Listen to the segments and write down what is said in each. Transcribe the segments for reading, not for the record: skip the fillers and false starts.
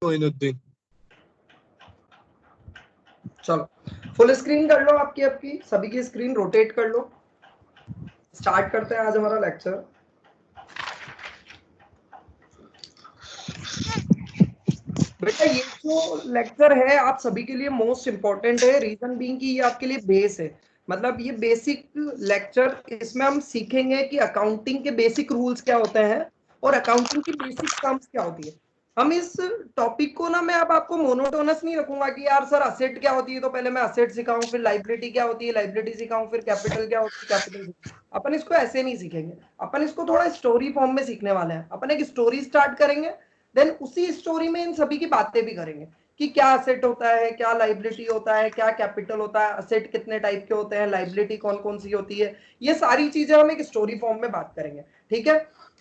मोइनुद्दीन। चलो full screen कर लो, आपकी सभी की स्क्रीन रोटेट कर लो। स्टार्ट करते हैं आज हमारा लेक्चर। बेटा ये जो लेक्चर है आप सभी के लिए मोस्ट इंपॉर्टेंट है, रीजन बीइंग कि ये आपके लिए बेस है। मतलब ये बेसिक लेक्चर, इसमें हम सीखेंगे कि अकाउंटिंग के बेसिक रूल्स क्या होते हैं और अकाउंटिंग की बेसिक टर्म्स क्या होती है। हम इस टॉपिक को ना, मैं अब आपको मोनोटोनस नहीं रखूंगा कि यार सर असेट क्या होती है तो पहले मैं असेट सिखाऊं, फिर लाइबिलिटी क्या होती है लाइबिलिटी सिखाऊं, फिर कैपिटल क्या होती है कैपिटल। अपन इसको ऐसे नहीं सीखेंगे, अपन इसको थोड़ा स्टोरी फॉर्म में सीखने वाले हैं। अपन एक स्टोरी स्टार्ट करेंगे, देन उसी स्टोरी में इन सभी की बातें भी करेंगे कि क्या असेट होता है, क्या लाइबिलिटी होता है, क्या कैपिटल होता है, असेट कितने टाइप के होते हैं, लाइबिलिटी कौन कौन सी होती है। ये सारी चीजें हम एक स्टोरी फॉर्म में बात करेंगे, ठीक है।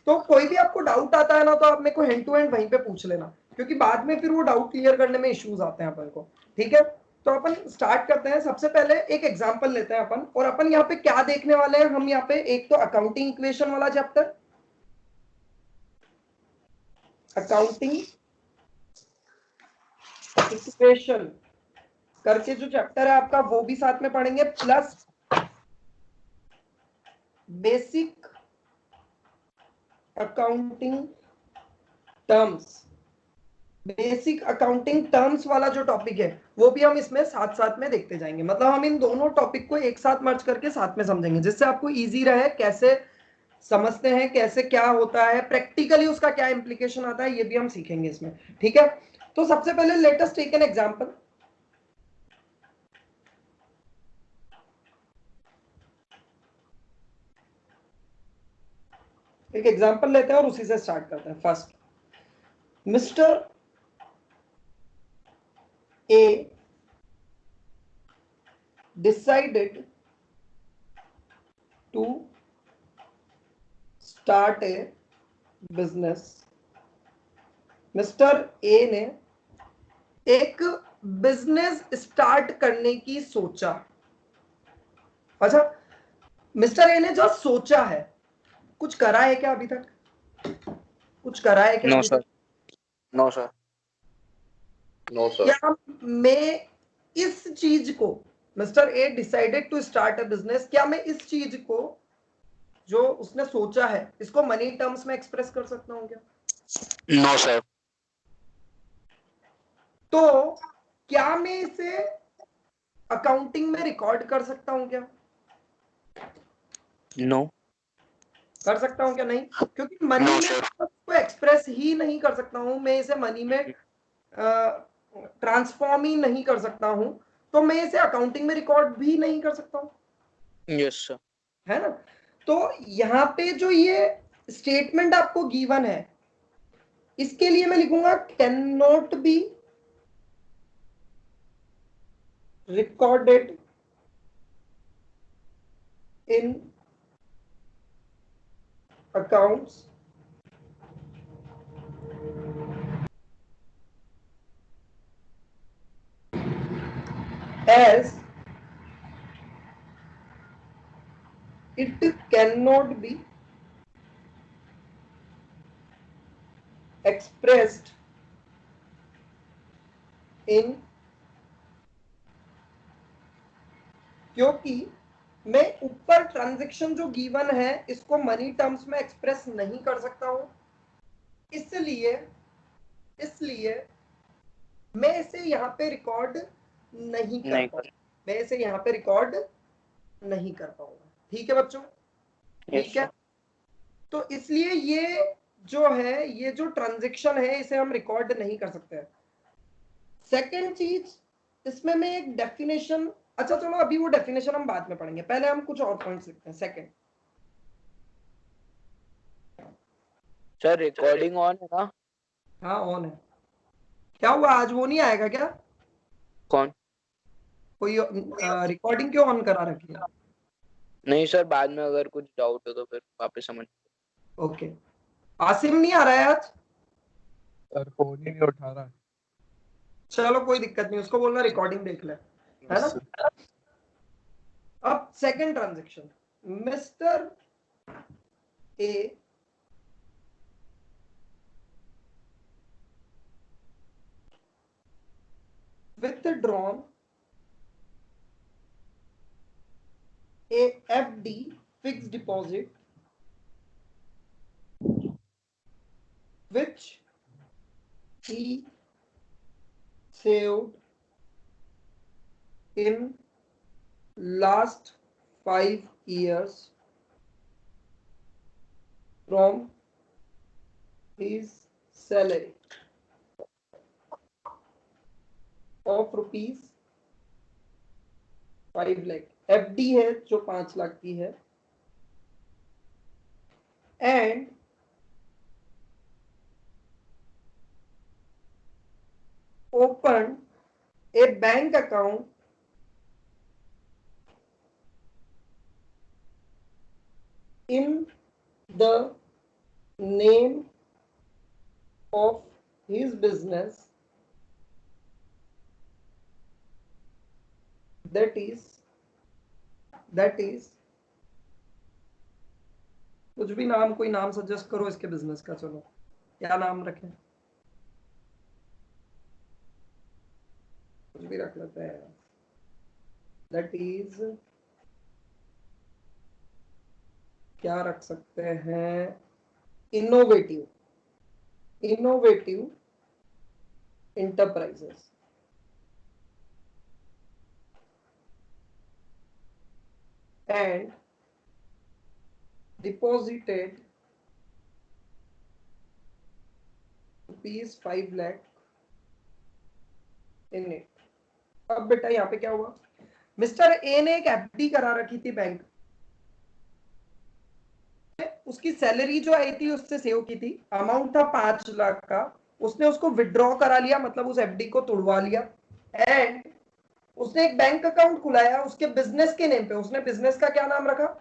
तो कोई भी आपको डाउट आता है ना, तो आप मेरे को हैंड टू हैंड वहीं पे पूछ लेना, क्योंकि बाद में फिर वो डाउट क्लियर करने में इश्यूज आते हैं अपन को, ठीक है। तो अपन स्टार्ट करते हैं। सबसे पहले एक एग्जांपल लेते हैं अपन, और अपन यहाँ पे क्या देखने वाले हैं। हम यहाँ पे एक तो अकाउंटिंग इक्वेशन वाला चैप्टर, अकाउंटिंग इक्वेशन करके जो चैप्टर है आपका, वो भी साथ में पढ़ेंगे, plus basic accounting terms. Basic accounting terms वाला जो टॉपिक है वो भी हम इसमें साथ साथ में देखते जाएंगे। मतलब हम इन दोनों टॉपिक को एक साथ मर्ज करके साथ में समझेंगे, जिससे आपको इजी रहे कैसे समझते हैं, कैसे क्या होता है, प्रैक्टिकली उसका क्या इंप्लीकेशन आता है, ये भी हम सीखेंगे इसमें, ठीक है। तो सबसे पहले let us take an example. एक एग्जांपल लेते हैं और उसी से स्टार्ट करते हैं। First, mister A decided to start a business। Mister A ने एक बिजनेस स्टार्ट करने की सोचा। अच्छा, मिस्टर ए ने जो सोचा है, कुछ करा है क्या अभी तक? कुछ करा है क्या नो अभी सर, तक? No sir, no sir. क्या मैं इस चीज को, mister A decided to start a business, क्या मैं इस चीज को जो उसने सोचा है इसको मनी टर्म्स में एक्सप्रेस कर सकता हूं क्या? No sir. तो क्या मैं इसे अकाउंटिंग में रिकॉर्ड कर सकता हूं क्या? नो। कर सकता हूं क्या? नहीं, क्योंकि मनी में उसको एक्सप्रेस ही नहीं कर सकता हूं, मैं इसे मनी में ट्रांसफॉर्म ही नहीं कर सकता हूं, तो मैं इसे अकाउंटिंग में रिकॉर्ड भी नहीं कर सकता हूं। Yes sir. है ना। तो यहाँ पे जो ये स्टेटमेंट आपको गिवन है, इसके लिए मैं लिखूंगा can not be recorded in accounts as it cannot be expressed in, क्योंकि मैं ऊपर ट्रांजैक्शन जो गिवन है इसको मनी टर्म्स में एक्सप्रेस नहीं कर सकता हूं, इसलिए मैं इसे यहाँ पे रिकॉर्ड नहीं कर पाऊंगा, मैं इसे यहाँ पे रिकॉर्ड नहीं कर पाऊंगा। ठीक है बच्चों, ठीक है। तो इसलिए ये जो है, ये जो ट्रांजैक्शन है इसे हम रिकॉर्ड नहीं कर सकते हैं। सेकेंड चीज, इसमें मैं एक डेफिनेशन, अच्छा चलो अभी वो डेफिनेशन हम बाद में पढ़ेंगे, पहले हम कुछ और पॉइंट्स लिखते हैं। सेकेंड, सर रिकॉर्डिंग ऑन है ना? हाँ ऑन है। क्या हुआ, आज वो नहीं आएगा क्या? कौन? कोई रिकॉर्डिंग क्यों ऑन करा रखी है? नहीं सर, बाद में अगर कुछ डाउट हो तो फिर वापस समझ। ओके, आसिम नहीं आ रहा है आज? सर फोन ही नहीं उठा रहा। चलो कोई दिक्कत नहीं, उसको बोलना रिकॉर्डिंग देख ले, है ना। अब second transaction, mister A withdrawn a FD, fixed deposit, which he saved in last 5 years from his salary of rupees 5 lakh. FD है जो 5 लाख की है, and open a bank account in the name of his business, that is कुछ भी नाम, कोई नाम suggest करो इसके बिजनेस का। चलो क्या नाम रखें, कुछ भी रख लेते हैं। दैट इज, क्या रख सकते हैं, innovative enterprises. And deposited rupees 5 lakh in it। अब बेटा यहाँ पे क्या हुआ, मिस्टर ए ने एक एफडी करा रखी थी बैंक, उसकी सैलरी जो आई थी उससे सेव की थी, अमाउंट था 5 लाख का, उसने उसको विड्रॉ करा लिया, मतलब उस एफडी को तोड़वा लिया, एंड उसने एक बैंक अकाउंट खुलाया उसके बिजनेस के नेम पे। उसने बिजनेस का क्या नाम रखा,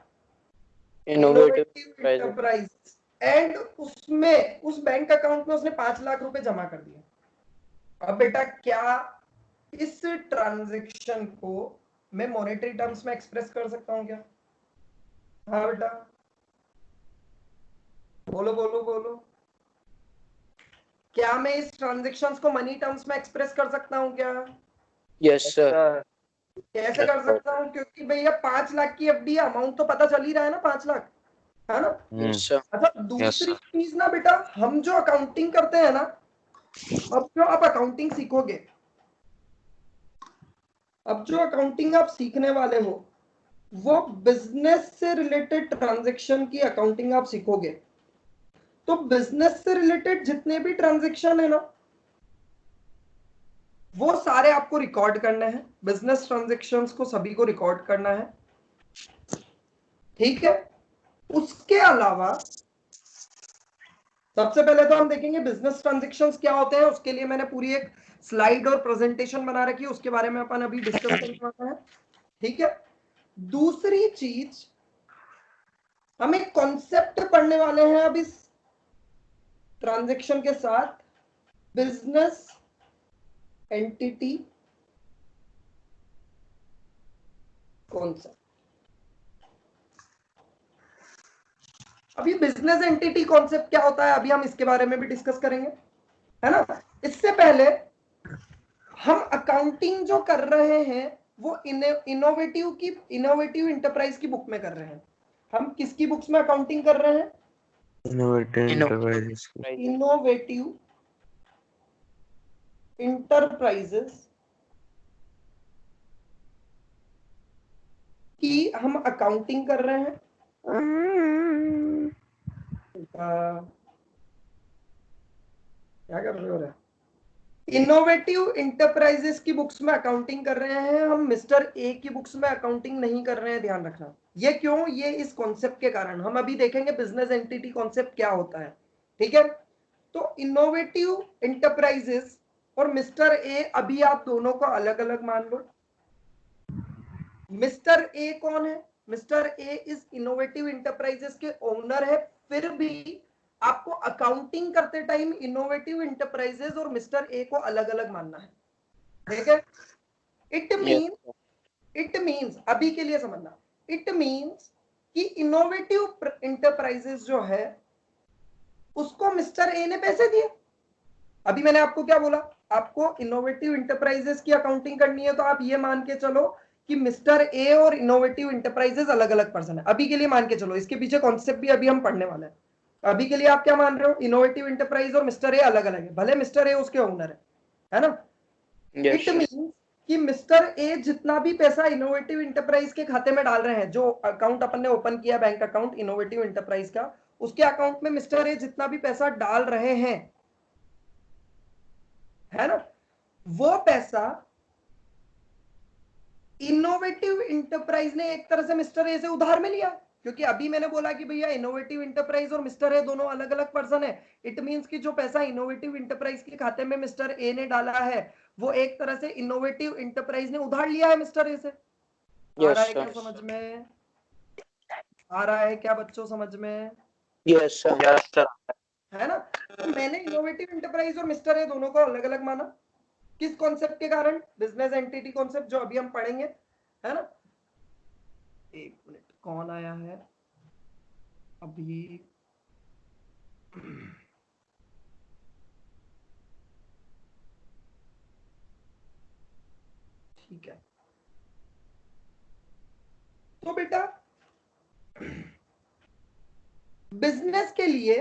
इनोवेटिव एंटरप्राइज। एंड उसमें, उस बैंक अकाउंट में उसने 5 लाख रुपए जमा कर दिया। अब बेटा क्या इस ट्रांजैक्शन को मैं मॉनेटरी टर्म्स में एक्सप्रेस कर सकता हूं क्या? हाँ बेटा, बोलो बोलो बोलो, क्या मैं इस ट्रांजैक्शंस को मनी टर्म्स में एक्सप्रेस कर सकता हूं क्या? Yes sir. कैसे कर सकता हूं? क्योंकि भैया 5 लाख की एफडी, अमाउंट तो पता चल ही रहा है ना, 5 लाख, है ना? Yes sir. अच्छा, दूसरी चीज ना बेटा, हम जो अकाउंटिंग करते हैं ना, अब जो आप अकाउंटिंग सीखोगे, अब जो अकाउंटिंग आप सीखने वाले हो, वो बिजनेस से रिलेटेड ट्रांजैक्शन की अकाउंटिंग आप सीखोगे। तो बिजनेस से रिलेटेड जितने भी ट्रांजैक्शन है ना, वो सारे आपको रिकॉर्ड करने हैं। बिजनेस ट्रांजैक्शंस को सभी को रिकॉर्ड करना है, ठीक है? उसके अलावा सबसे पहले तो हम देखेंगे बिजनेस ट्रांजैक्शंस क्या होते हैं। उसके लिए मैंने पूरी एक स्लाइड और प्रेजेंटेशन बना रखी है, उसके बारे में अपन अभी डिस्कस करने वाले हैं, ठीक है? दूसरी चीज, हम एक कॉन्सेप्ट पढ़ने वाले हैं अब इस ट्रांजैक्शन के साथ, बिजनेस एंटिटी कॉन्सेप्ट। अब ये बिजनेस एंटिटी कॉन्सेप्ट क्या होता है, अभी हम इसके बारे में भी डिस्कस करेंगे, है ना? इससे पहले हम अकाउंटिंग जो कर रहे हैं वो इनोवेटिव इंटरप्राइज की बुक में कर रहे हैं। हम किसकी बुक्स में अकाउंटिंग कर रहे हैं? इनोवेटिव इंटरप्राइजेस की हम अकाउंटिंग कर रहे हैं। क्या कर रहे हो रे? इनोवेटिव इंटरप्राइजेस की बुक्स में अकाउंटिंग कर रहे हैं हम, मिस्टर ए की बुक्स में अकाउंटिंग नहीं कर रहे हैं, ध्यान रखना। ये क्यों? ये इस कॉन्सेप्ट के कारण। हम अभी देखेंगे बिजनेस एंटिटी कॉन्सेप्ट क्या होता है, ठीक है? तो इनोवेटिव इंटरप्राइजेस और मिस्टर ए, अभी आप दोनों को अलग अलग मान लो। मिस्टर ए कौन है? मिस्टर ए इस इनोवेटिव इंटरप्राइजेस के ओनर है, फिर भी आपको अकाउंटिंग करते टाइम इनोवेटिव इंटरप्राइजेस और मिस्टर ए को अलग अलग मानना है, ठीक है? इट मींस अभी के लिए समझना, इट मींस कि इनोवेटिव इंटरप्राइजेस जो है उसको मिस्टर ए ने पैसे दिए। अभी मैंने आपको क्या बोला, आपको इनोवेटिव इंटरप्राइजेस की अकाउंटिंग करनी है तो आप ये मान के चलो कि मिस्टर ए और इनोवेटिव इंटरप्राइजेस अलग अलग पर्सन है। अभी के लिए मान के चलो, इसके पीछे कॉन्सेप्ट भी अभी हम पढ़ने वाले हैं। अभी के लिए आप क्या मान रहे हो, इनोवेटिव इंटरप्राइज और मिस्टर ए अलग अलग है, भले मिस्टर ए उसके ओनर है ना। इट मीन्स कि मिस्टर ए जितना भी पैसा इनोवेटिव इंटरप्राइज के खाते में डाल रहे हैं, जो अकाउंट अपन ने ओपन किया बैंक अकाउंट इनोवेटिव इंटरप्राइज का, उसके अकाउंट में मिस्टर ए जितना भी पैसा डाल रहे हैं, है ना, वो पैसा इनोवेटिव इंटरप्राइज ने एक तरह से मिस्टर ए से उधार में लिया। क्योंकि अभी मैंने बोला कि भैया इनोवेटिव इंटरप्राइज और मिस्टर ए दोनों अलग अलग पर्सन है। इट मींस कि जो पैसा इनोवेटिव इंटरप्राइज के खाते में मिस्टर ए ने डाला है, वो एक तरह से इनोवेटिव इंटरप्राइज ने उधार लिया है मिस्टर ए से। आ रहा है क्या समझ में? आ रहा है क्या बच्चों समझ में? Yes sir. है ना। तो मैंने इनोवेटिव इंटरप्राइज और मिस्टर ए दोनों को अलग अलग माना, किस कॉन्सेप्ट के कारण? बिजनेस एंटिटी कॉन्सेप्ट, जो अभी हम पढ़ेंगे, है ना। एक मिनट, कौन आया है अभी? ठीक है, तो बेटा बिजनेस के लिए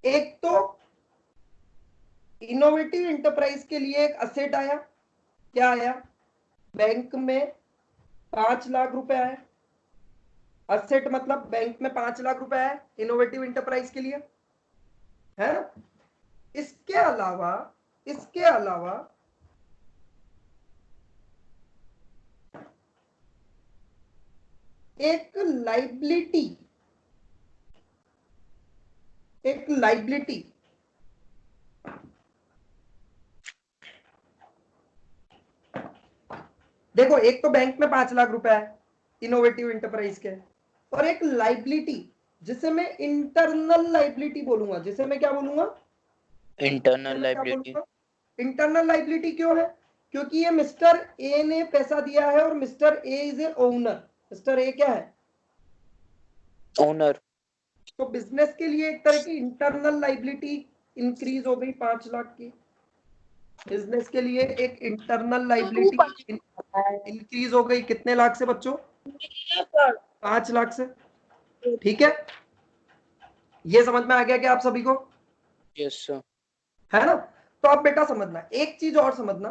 एक तो इनोवेटिव इंटरप्राइज के लिए एक असेट आया। क्या आया? बैंक में 5 लाख रुपए आए। असेट मतलब बैंक में 5 लाख रुपए आए इनोवेटिव इंटरप्राइज के लिए, है ना। इसके अलावा एक लाइबिलिटी देखो, एक तो बैंक में 5 लाख रुपए है इनोवेटिव इंटरप्राइज के, और एक लाइबिलिटी जिसे मैं इंटरनल लाइबिलिटी बोलूंगा। जिसे मैं क्या बोलूंगा? Internal liability. इंटरनल लाइबिलिटी क्यों है? क्योंकि ये मिस्टर ए ने पैसा दिया है और mister A is a owner. Mister A क्या है? ओनर। तो बिजनेस के लिए एक तरह की इंटरनल लाइबिलिटी इंक्रीज हो गई 5 लाख की। बिजनेस के लिए एक इंटरनल लाइबिलिटी इंक्रीज हो गई कितने लाख से बच्चों? 5 लाख से। ठीक है, ये समझ में आ गया क्या आप सभी को? Yes sir. है ना। तो अब बेटा समझना, एक चीज और समझना,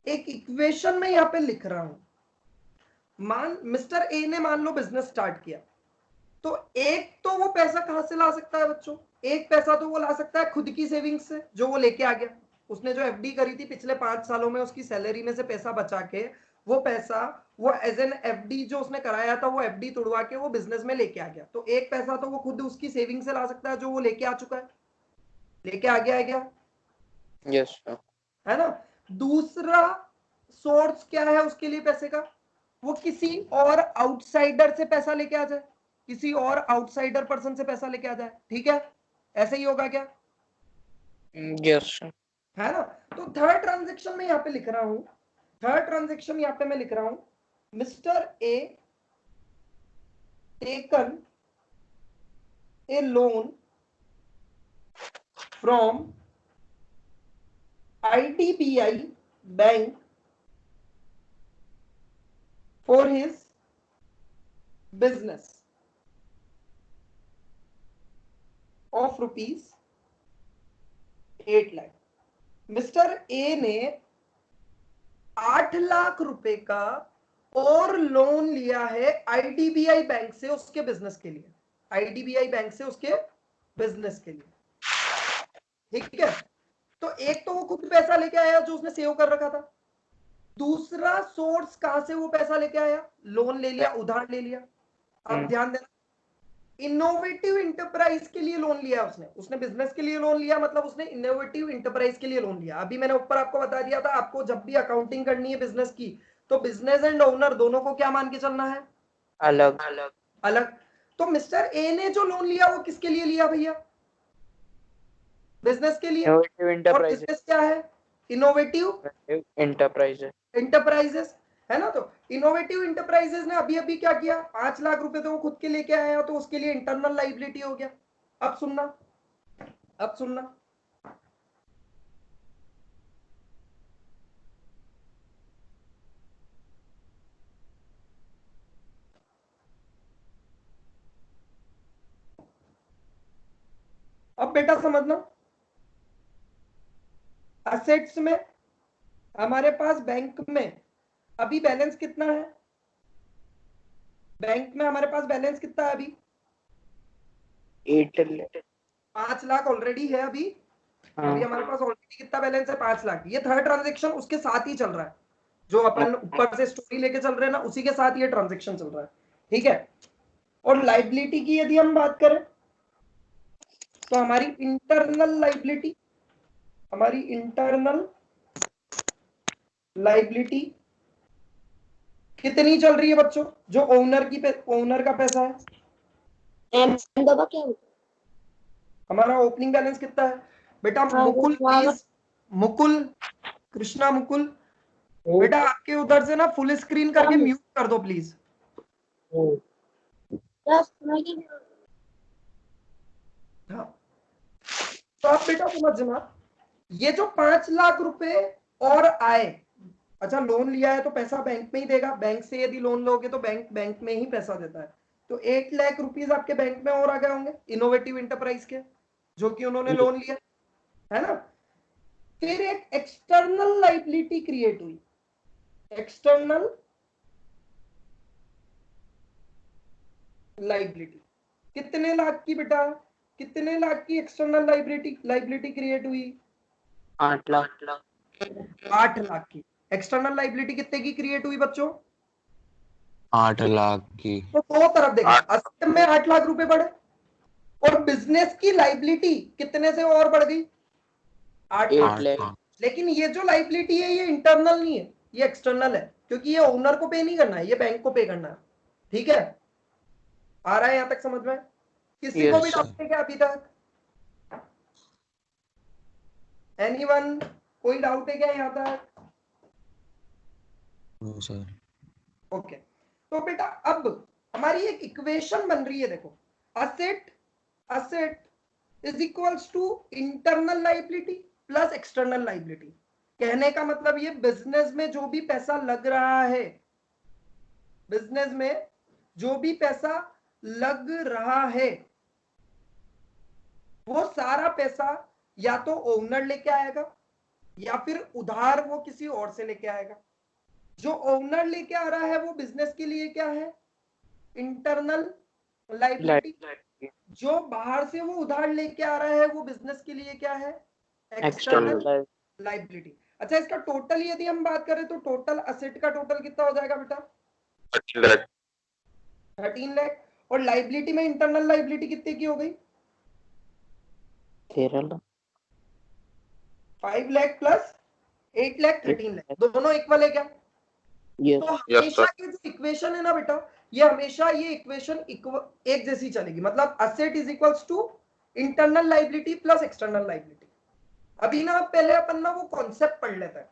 एक इक्वेशन में यहां पे लिख रहा हूं। मिस्टर ए ने मान लो बिजनेस स्टार्ट किया, तो एक तो वो पैसा कहां से ला सकता है बच्चों? एक पैसा तो वो ला सकता है खुद की सेविंग्स से, जो वो लेके आ गया। उसने जो एफडी करी थी पिछले 5 सालों में, उसकी सैलरी में से पैसा बचा के, वो पैसा वो एज एन एफडी जो उसने कराया था, वो एफडी तुड़वा के वो बिजनेस में लेके आ गया। तो एक पैसा तो वो खुद उसकी सेविंग से ला सकता है, जो वो लेके आ चुका है, लेके आ गया है क्या? Yes sir. है ना। दूसरा सोर्स क्या है उसके लिए पैसे का? वो किसी और आउटसाइडर से पैसा लेके आ जाए, किसी और आउटसाइडर पर्सन से पैसा लेके आ जाए। ठीक है, ऐसे ही होगा क्या? Yes sir. है ना। तो थर्ड ट्रांजेक्शन में यहां पे लिख रहा हूं, थर्ड ट्रांजेक्शन यहां पे मैं लिख रहा हूं, mister a taken a loan from IDBI bank for his business of rupees 8 lakh. Mister A ने 8 लाख रुपए का और लोन लिया है IDBI बैंक से उसके बिजनेस के लिए, IDBI बैंक से उसके बिजनेस के लिए। ठीक है, तो एक तो वो खुद पैसा लेके आया जो उसने सेव कर रखा था। दूसरा सोर्स कहां से वो पैसा लेके आया? लोन ले लिया, उधार ले लिया। अब ध्यान देना, इनोवेटिव इंटरप्राइज के लिए लोन लिया उसने बिजनेस के लिए लोन लिया, मतलब उसने इनोवेटिव इंटरप्राइज के लिए लोन लिया। अभी मैंने ऊपर आपको बता दिया था, आपको जब भी अकाउंटिंग करनी है बिजनेस की, तो बिजनेस एंड ओनर दोनों को क्या मान के चलना है? अलग अलग। तो मिस्टर ए ने जो लोन लिया वो किसके लिए लिया भैया? बिजनेस के लिए। इनोवेटिव और इंटरप्राइज बिजनेस क्या है? इनोवेटिव इंटरप्राइजेस, है ना। तो इनोवेटिव इंटरप्राइजेस ने अभी अभी क्या किया? 5 लाख रुपए तो वो खुद के लेके आया, तो उसके लिए इंटरनल लाइबिलिटी हो गया। अब सुनना, अब बेटा समझना, असेट्स में हमारे पास बैंक में अभी बैलेंस कितना है? बैंक में हमारे पास बैलेंस कितना है अभी? 8 5 लाख ऑलरेडी है अभी। अभी हमारे पास ऑलरेडी कितना बैलेंस है? 5 लाख। ये थर्ड ट्रांजेक्शन उसके साथ ही चल रहा है, जो अपन ऊपर से स्टोरी लेके चल रहे हैं ना, उसी के साथ ये ट्रांजेक्शन चल रहा है, ठीक है। और लाइबिलिटी की यदि हम बात करें तो हमारी इंटरनल लाइबिलिटी, हमारी इंटरनल लाइबिलिटी कितनी चल रही है बच्चों? जो ओनर का पैसा है, हमारा ओपनिंग बैलेंस कितना है बेटा? मुकुल प्लीज, मुकुल, कृष्णा मुकुल, बेटा आपके उधर से ना फुल स्क्रीन करके म्यूट कर दो प्लीज। हाँ, तो आप बेटा समझना, ये जो 5 लाख रुपए और आए, अच्छा लोन लिया है तो पैसा बैंक में ही देगा, बैंक से यदि लोन लोगे तो बैंक में ही पैसा देता है, तो 8 लाख रुपीस आपके बैंक में और आ गए होंगे इनोवेटिव इंटरप्राइज के, जो कि उन्होंने लोन लिया है ना। फिर एक एक्सटर्नल लाइबिलिटी क्रिएट हुई, एक्सटर्नल लाइबिलिटी कितने लाख की बेटा? कितने लाख की एक्सटर्नल लाइबिलिटी क्रिएट हुई? 8 लाख 8 लाख की। एक्सटर्नल लाइबिलिटी कितने की क्रिएट हुई बच्चों? 8 लाख की। तो दो तरफ देखना, असेट में 8 लाख रुपए बढ़े और बिजनेस की लाइबिलिटी कितने से और बढ़ गई? 8 लाख। लेकिन ये जो लाइबिलिटी है ये इंटरनल नहीं है, ये एक्सटर्नल है, क्योंकि ये ओनर को पे नहीं करना है, ये बैंक को पे करना है, ठीक है। आ रहा है यहां तक समझ में? किसी को भी डाउट है क्या अभी तक? एनीवन, कोई डाउट है क्या यहां तक? सर ओके, तो बेटा अब हमारी एक इक्वेशन बन रही है, देखो, asset is equals to internal liability plus external liability. कहने का मतलब ये बिजनेस में जो भी पैसा लग रहा है, बिजनेस में जो भी पैसा लग रहा है, वो सारा पैसा या तो ओनर लेके आएगा या फिर उधार वो किसी और से लेके आएगा। जो ओनर लेके आ रहा है वो बिजनेस के लिए क्या है? Internal liability. जो बाहर से वो उधार लेके आ रहा है वो बिजनेस के लिए क्या है? External liability. अच्छा, इसका टोटल यदि हम बात करें तो टोटल असेट का टोटल कितना हो जाएगा बेटा? 13 लाख। और लाइबिलिटी में इंटरनल लाइबिलिटी कितने की हो गई? 13 लाख। 5 लाख प्लस 8 लाख 13 लाख, दोनों इक्वल है क्या? तो हमेशा ये जो इक्वेशन है ना बेटा, ये हमेशा ये इक्वेशन एक जैसी चलेगी, मतलब asset is equals to internal liability plus external liability. अभी ना पहले अपन ना वो कॉन्सेप्ट पढ़ लेते हैं,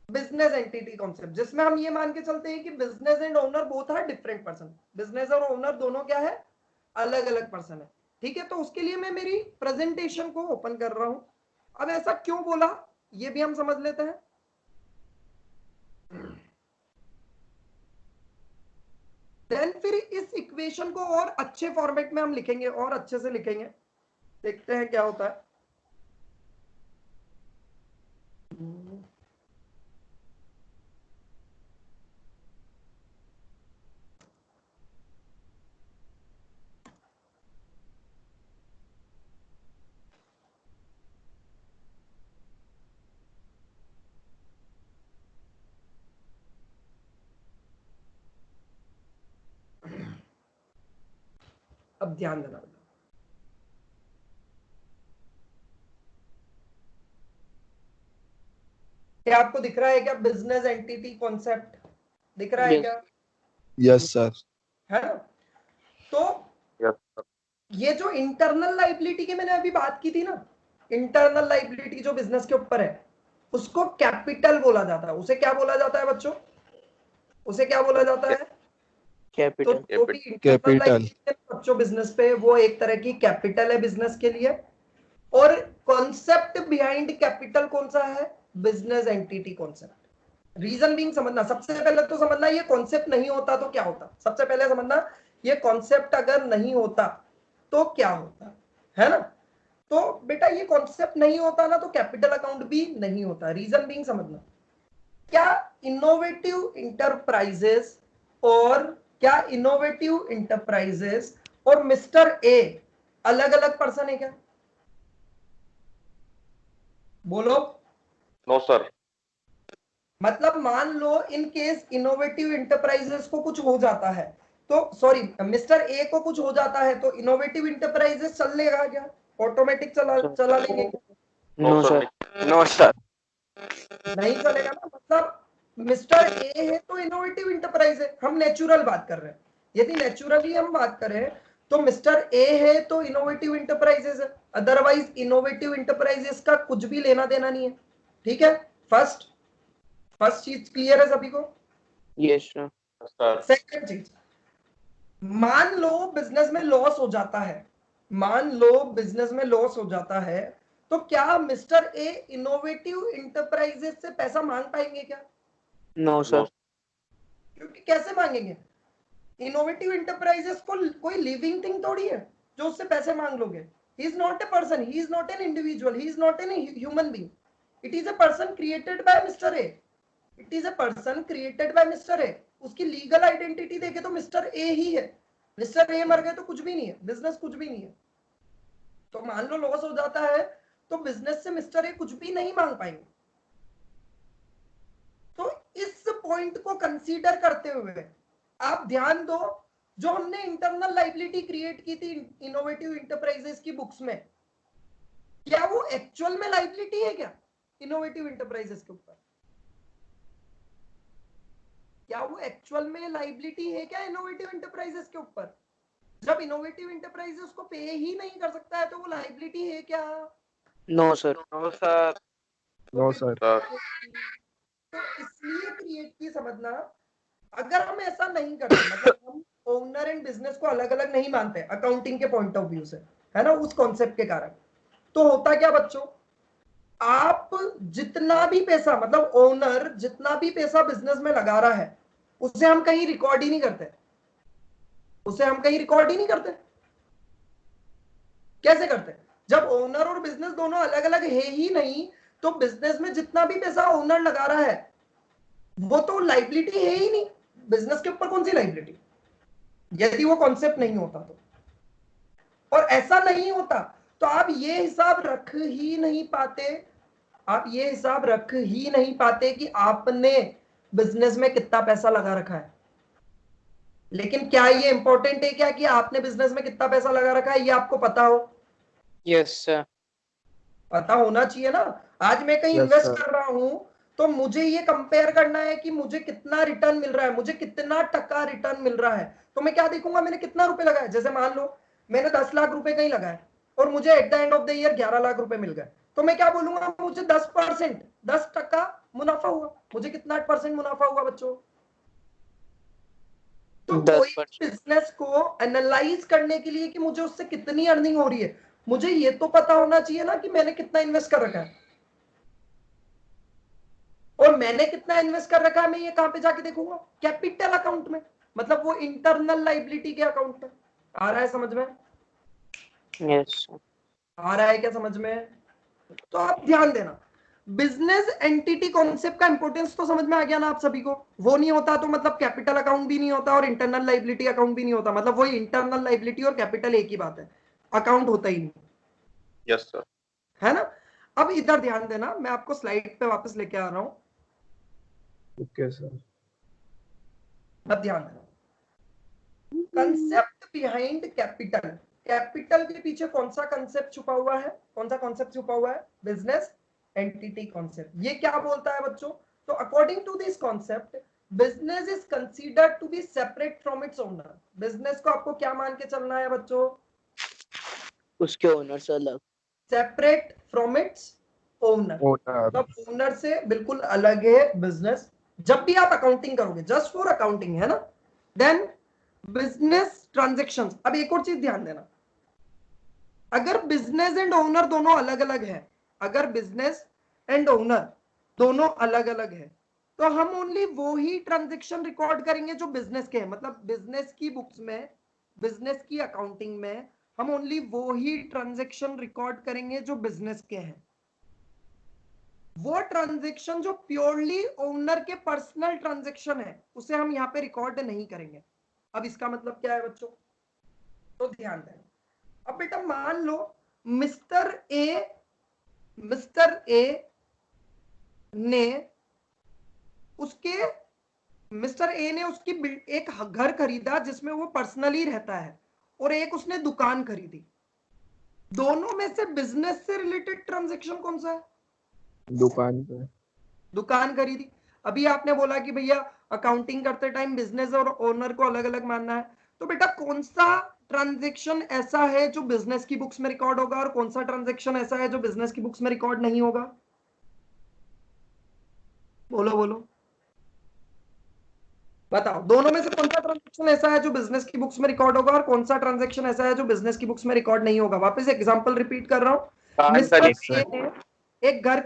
बिजनेस एंटिटी कॉन्सेप्ट, जिसमें हम ये मान के चलते हैं कि business and owner both are different person. Business और ओनर दोनों क्या है? अलग अलग पर्सन है, ठीक है। तो उसके लिए मैं मेरी प्रेजेंटेशन को ओपन कर रहा हूं। अब ऐसा क्यों बोला ये भी हम समझ लेते हैं। देन फिर इस इक्वेशन को और अच्छे फॉर्मेट में हम लिखेंगे, और अच्छे से लिखेंगे, देखते हैं क्या होता है। अब ध्यान देना, क्या आपको दिख रहा है क्या बिजनेस एंटिटी कॉन्सेप्ट? दिख रहा है क्या? Yes sir. है ना? तो ये जो इंटरनल लाइबिलिटी की मैंने अभी बात की थी ना, इंटरनल लाइबिलिटी जो बिजनेस के ऊपर है, उसको कैपिटल बोला जाता है। उसे क्या बोला जाता है बच्चों? उसे क्या बोला जाता है? कैपिटल। तो जो भी इंटरनल लाइबिलिटी है बच्चों बिजनेस पे, वो एक तरह की कैपिटल है बिजनेस के लिए। और कॉन्सेप्ट बिहाइंड कैपिटल कौन सा है? Business entity concept. Reason being समझना, सबसे पहले तो समझना ये कॉन्सेप्ट नहीं होता तो क्या होता। सबसे पहले समझना ये कॉन्सेप्ट अगर नहीं होता तो क्या होता है ना। तो बेटा ये कॉन्सेप्ट नहीं होता ना तो कैपिटल अकाउंट भी नहीं होता। रीजन बीइंग समझना, क्या इनोवेटिव इंटरप्राइजेस और मिस्टर ए अलग अलग पर्सन है क्या? बोलो। No sir. मतलब मान लो इन केस इनोवेटिव इंटरप्राइजेस को कुछ हो जाता है तो सॉरी मिस्टर ए को कुछ हो जाता है तो इनोवेटिव इंटरप्राइजेस चल लेगा क्या? ऑटोमेटिक चला लेंगे क्या? No sir. No sir. नहीं चलेगा ना। मतलब मिस्टर ए है तो इनोवेटिव इंटरप्राइज है, हम नेचुरल बात कर रहे हैं। यदि नेचुरली हम बात करें तो मिस्टर ए है तो इनोवेटिव इंटरप्राइजेस है, अदरवाइज इनोवेटिव इंटरप्राइजेस का कुछ भी लेना देना नहीं है। ठीक है, फर्स्ट चीज क्लियर है सभी को? Yes sir. सेकंड चीज, मान लो बिजनेस में लॉस हो जाता है, तो क्या मिस्टर ए इनोवेटिव इंटरप्राइजेस से पैसा मांग पाएंगे क्या? No sir. क्योंकि कैसे मांगेंगे? इनोवेटिव इंटरप्राइजेस को कोई लिविंग थिंग थोड़ी है जो उससे पैसे मांग लोगे। He is not a person, he is not an individual, he is not an human being, it is a person created by Mister ए। उसकी लीगल आइडेंटिटी देखे तो मिस्टर ए ही है। मिस्टर ए मर गए तो कुछ भी नहीं है, बिजनेस कुछ भी नहीं है। तो मान लो लॉस हो जाता है तो बिजनेस से मिस्टर ए कुछ भी नहीं मांग पाएंगे। तो इस पॉइंट को कंसीडर करते हुए आप ध्यान दो, जो हमने इंटरनल लायबिलिटी क्रिएट की थी इनोवेटिव इंटरप्राइजेस की बुक्स में, क्या वो एक्चुअल में लायबिलिटी है क्या इनोवेटिव इंटरप्राइजेस के ऊपर? क्या वो एक्चुअल में लायबिलिटी है क्या इनोवेटिव इंटरप्राइजेस के ऊपर? जब इनोवेटिव इंटरप्राइजेस को पे ही नहीं कर सकता है तो वो लायबिलिटी है क्या? No sir. No sir. No sir. तो इसलिए क्रिएट की, समझना, अगर हम ऐसा नहीं करते, मतलब हम ओनर एंड बिजनेस को अलग अलग नहीं मानते अकाउंटिंग के पॉइंट ऑफ व्यू से, है ना, उस कॉन्सेप्ट के कारण, तो होता क्या बच्चों, आप जितना भी पैसा, मतलब ओनर जितना भी पैसा बिजनेस में लगा रहा है उसे हम कहीं रिकॉर्ड ही नहीं करते। कैसे करते? जब ओनर और बिजनेस दोनों अलग अलग है ही नहीं तो बिजनेस में जितना भी पैसा ओनर लगा रहा है वो तो लायबिलिटी है ही नहीं, बिजनेस के ऊपर कौन सी लायबिलिटी, यदि वो कॉन्सेप्ट नहीं होता तो। और ऐसा नहीं होता तो आप ये हिसाब रख ही नहीं पाते कि आपने बिजनेस में कितना पैसा लगा रखा है। लेकिन क्या ये इंपॉर्टेंट है क्या कि आपने बिजनेस में कितना पैसा लगा रखा है ये आपको पता हो? Yes sir. पता होना चाहिए ना। आज मैं कहीं Yes, इन्वेस्ट sir. कर रहा हूं तो मुझे ये कंपेयर करना है कि मुझे कितना रिटर्न मिल रहा है, मुझे कितना टका रिटर्न मिल रहा है। तो मैं क्या देखूंगा, मैंने कितना रुपए लगाया। जैसे मान लो मैंने 10 लाख रुपए कहीं लगाए और मुझे at the end of the year 11 lakh रुपए मिल गए, तो मैं क्या बोलूंगा, मुझे 10%, 10% मुनाफा हुआ। मुझे कितना % मुनाफा हुआ बच्चों? तो कोई 10%। बिजनेस को एनालाइज करने के लिए कि मुझे उससे कितनी अर्निंग हो रही है, मुझे ये तो पता होना चाहिए ना कि मैंने कितना इन्वेस्ट कर रखा है। और मैंने कितना इन्वेस्ट कर रखा है मैं ये कहां पे जाके देखूंगा? कैपिटल अकाउंट में, मतलब वो इंटरनल लायबिलिटी के अकाउंट में। आ रहा है समझ में? यस। आ रहा है क्या समझ में? तो आप ध्यान देना, बिजनेस एंटिटी कॉन्सेप्ट का इंपॉर्टेंस तो समझ में आ गया ना आप सभी को? वो नहीं होता तो मतलब कैपिटल अकाउंट भी नहीं होता और इंटरनल लायबिलिटी अकाउंट भी नहीं होता। मतलब वही इंटरनल लायबिलिटी और कैपिटल एक ही बात है, अकाउंट होता ही नहीं, यस सर। है ना? अब इधर ध्यान देना, मैं आपको स्लाइड पे वापस लेके आ रहा हूं। Okay sir. अब ध्यान देना, कंसेप्ट बिहाइंड कैपिटल। कैपिटल के पीछे कौन सा कंसेप्ट छुपा हुआ है? Business entity concept. ये क्या बोलता है बच्चों? तो according to this concept business is considered to be separate from its owner. Business को आपको क्या मान के चलना है बच्चों? उसके ओनर से अलग। Separate from its owner, owner. मतलब ओनर से बिल्कुल अलग है बिजनेस। जब भी आप अकाउंटिंग करोगे, जस्ट फॉर अकाउंटिंग, है ना, देन बिजनेस ट्रांजैक्शंस। अब एक और चीज ध्यान देना, अगर बिजनेस एंड ओनर दोनों अलग अलग है, अगर बिजनेस एंड ओनर दोनों अलग अलग है तो हम ओनली वो ही ट्रांजैक्शन रिकॉर्ड करेंगे जो बिजनेस के हैं। मतलब बिजनेस की बुक्स में, बिजनेस की अकाउंटिंग में हम ओनली वो ही ट्रांजैक्शन रिकॉर्ड करेंगे जो बिजनेस के हैं। वो ट्रांजैक्शन जो प्योरली ओनर के पर्सनल ट्रांजैक्शन है उसे हम यहाँ पे रिकॉर्ड नहीं करेंगे। अब इसका मतलब क्या है बच्चों, तो ध्यान दें। अब बेटा मान लो मिस्टर ए ने उसकी एक घर खरीदा जिसमें वो पर्सनली रहता है, और एक उसने दुकान खरीदी। दोनों में से बिजनेस से रिलेटेड ट्रांजैक्शन कौन सा है? दुकान पे। दुकान खरीदी। अभी आपने बोला कि भैया अकाउंटिंग करते टाइम बिजनेस और ओनर को अलग अलग मानना है, तो बेटा कौन सा ट्रांजैक्शन ऐसा है जो बिजनेस की बुक्स में रिकॉर्ड होगा और कौन सा ट्रांजैक्शन ऐसा है जो बिजनेस की बुक्स में रिकॉर्ड नहीं होगा? बोलो बोलो, बताओ। दोनों में से कौन सा ट्रांजैक्शन ऐसा है जो बिजनेस की बुक्स में रिकॉर्ड होगा और कौन सा ट्रांजैक्शन ऐसा है जो बिजनेस की बुक्स में रिकॉर्ड नहीं होगा? वापस एग्जांपल रिपीट कर रहा हूं। मिस्टर ए ने एक घर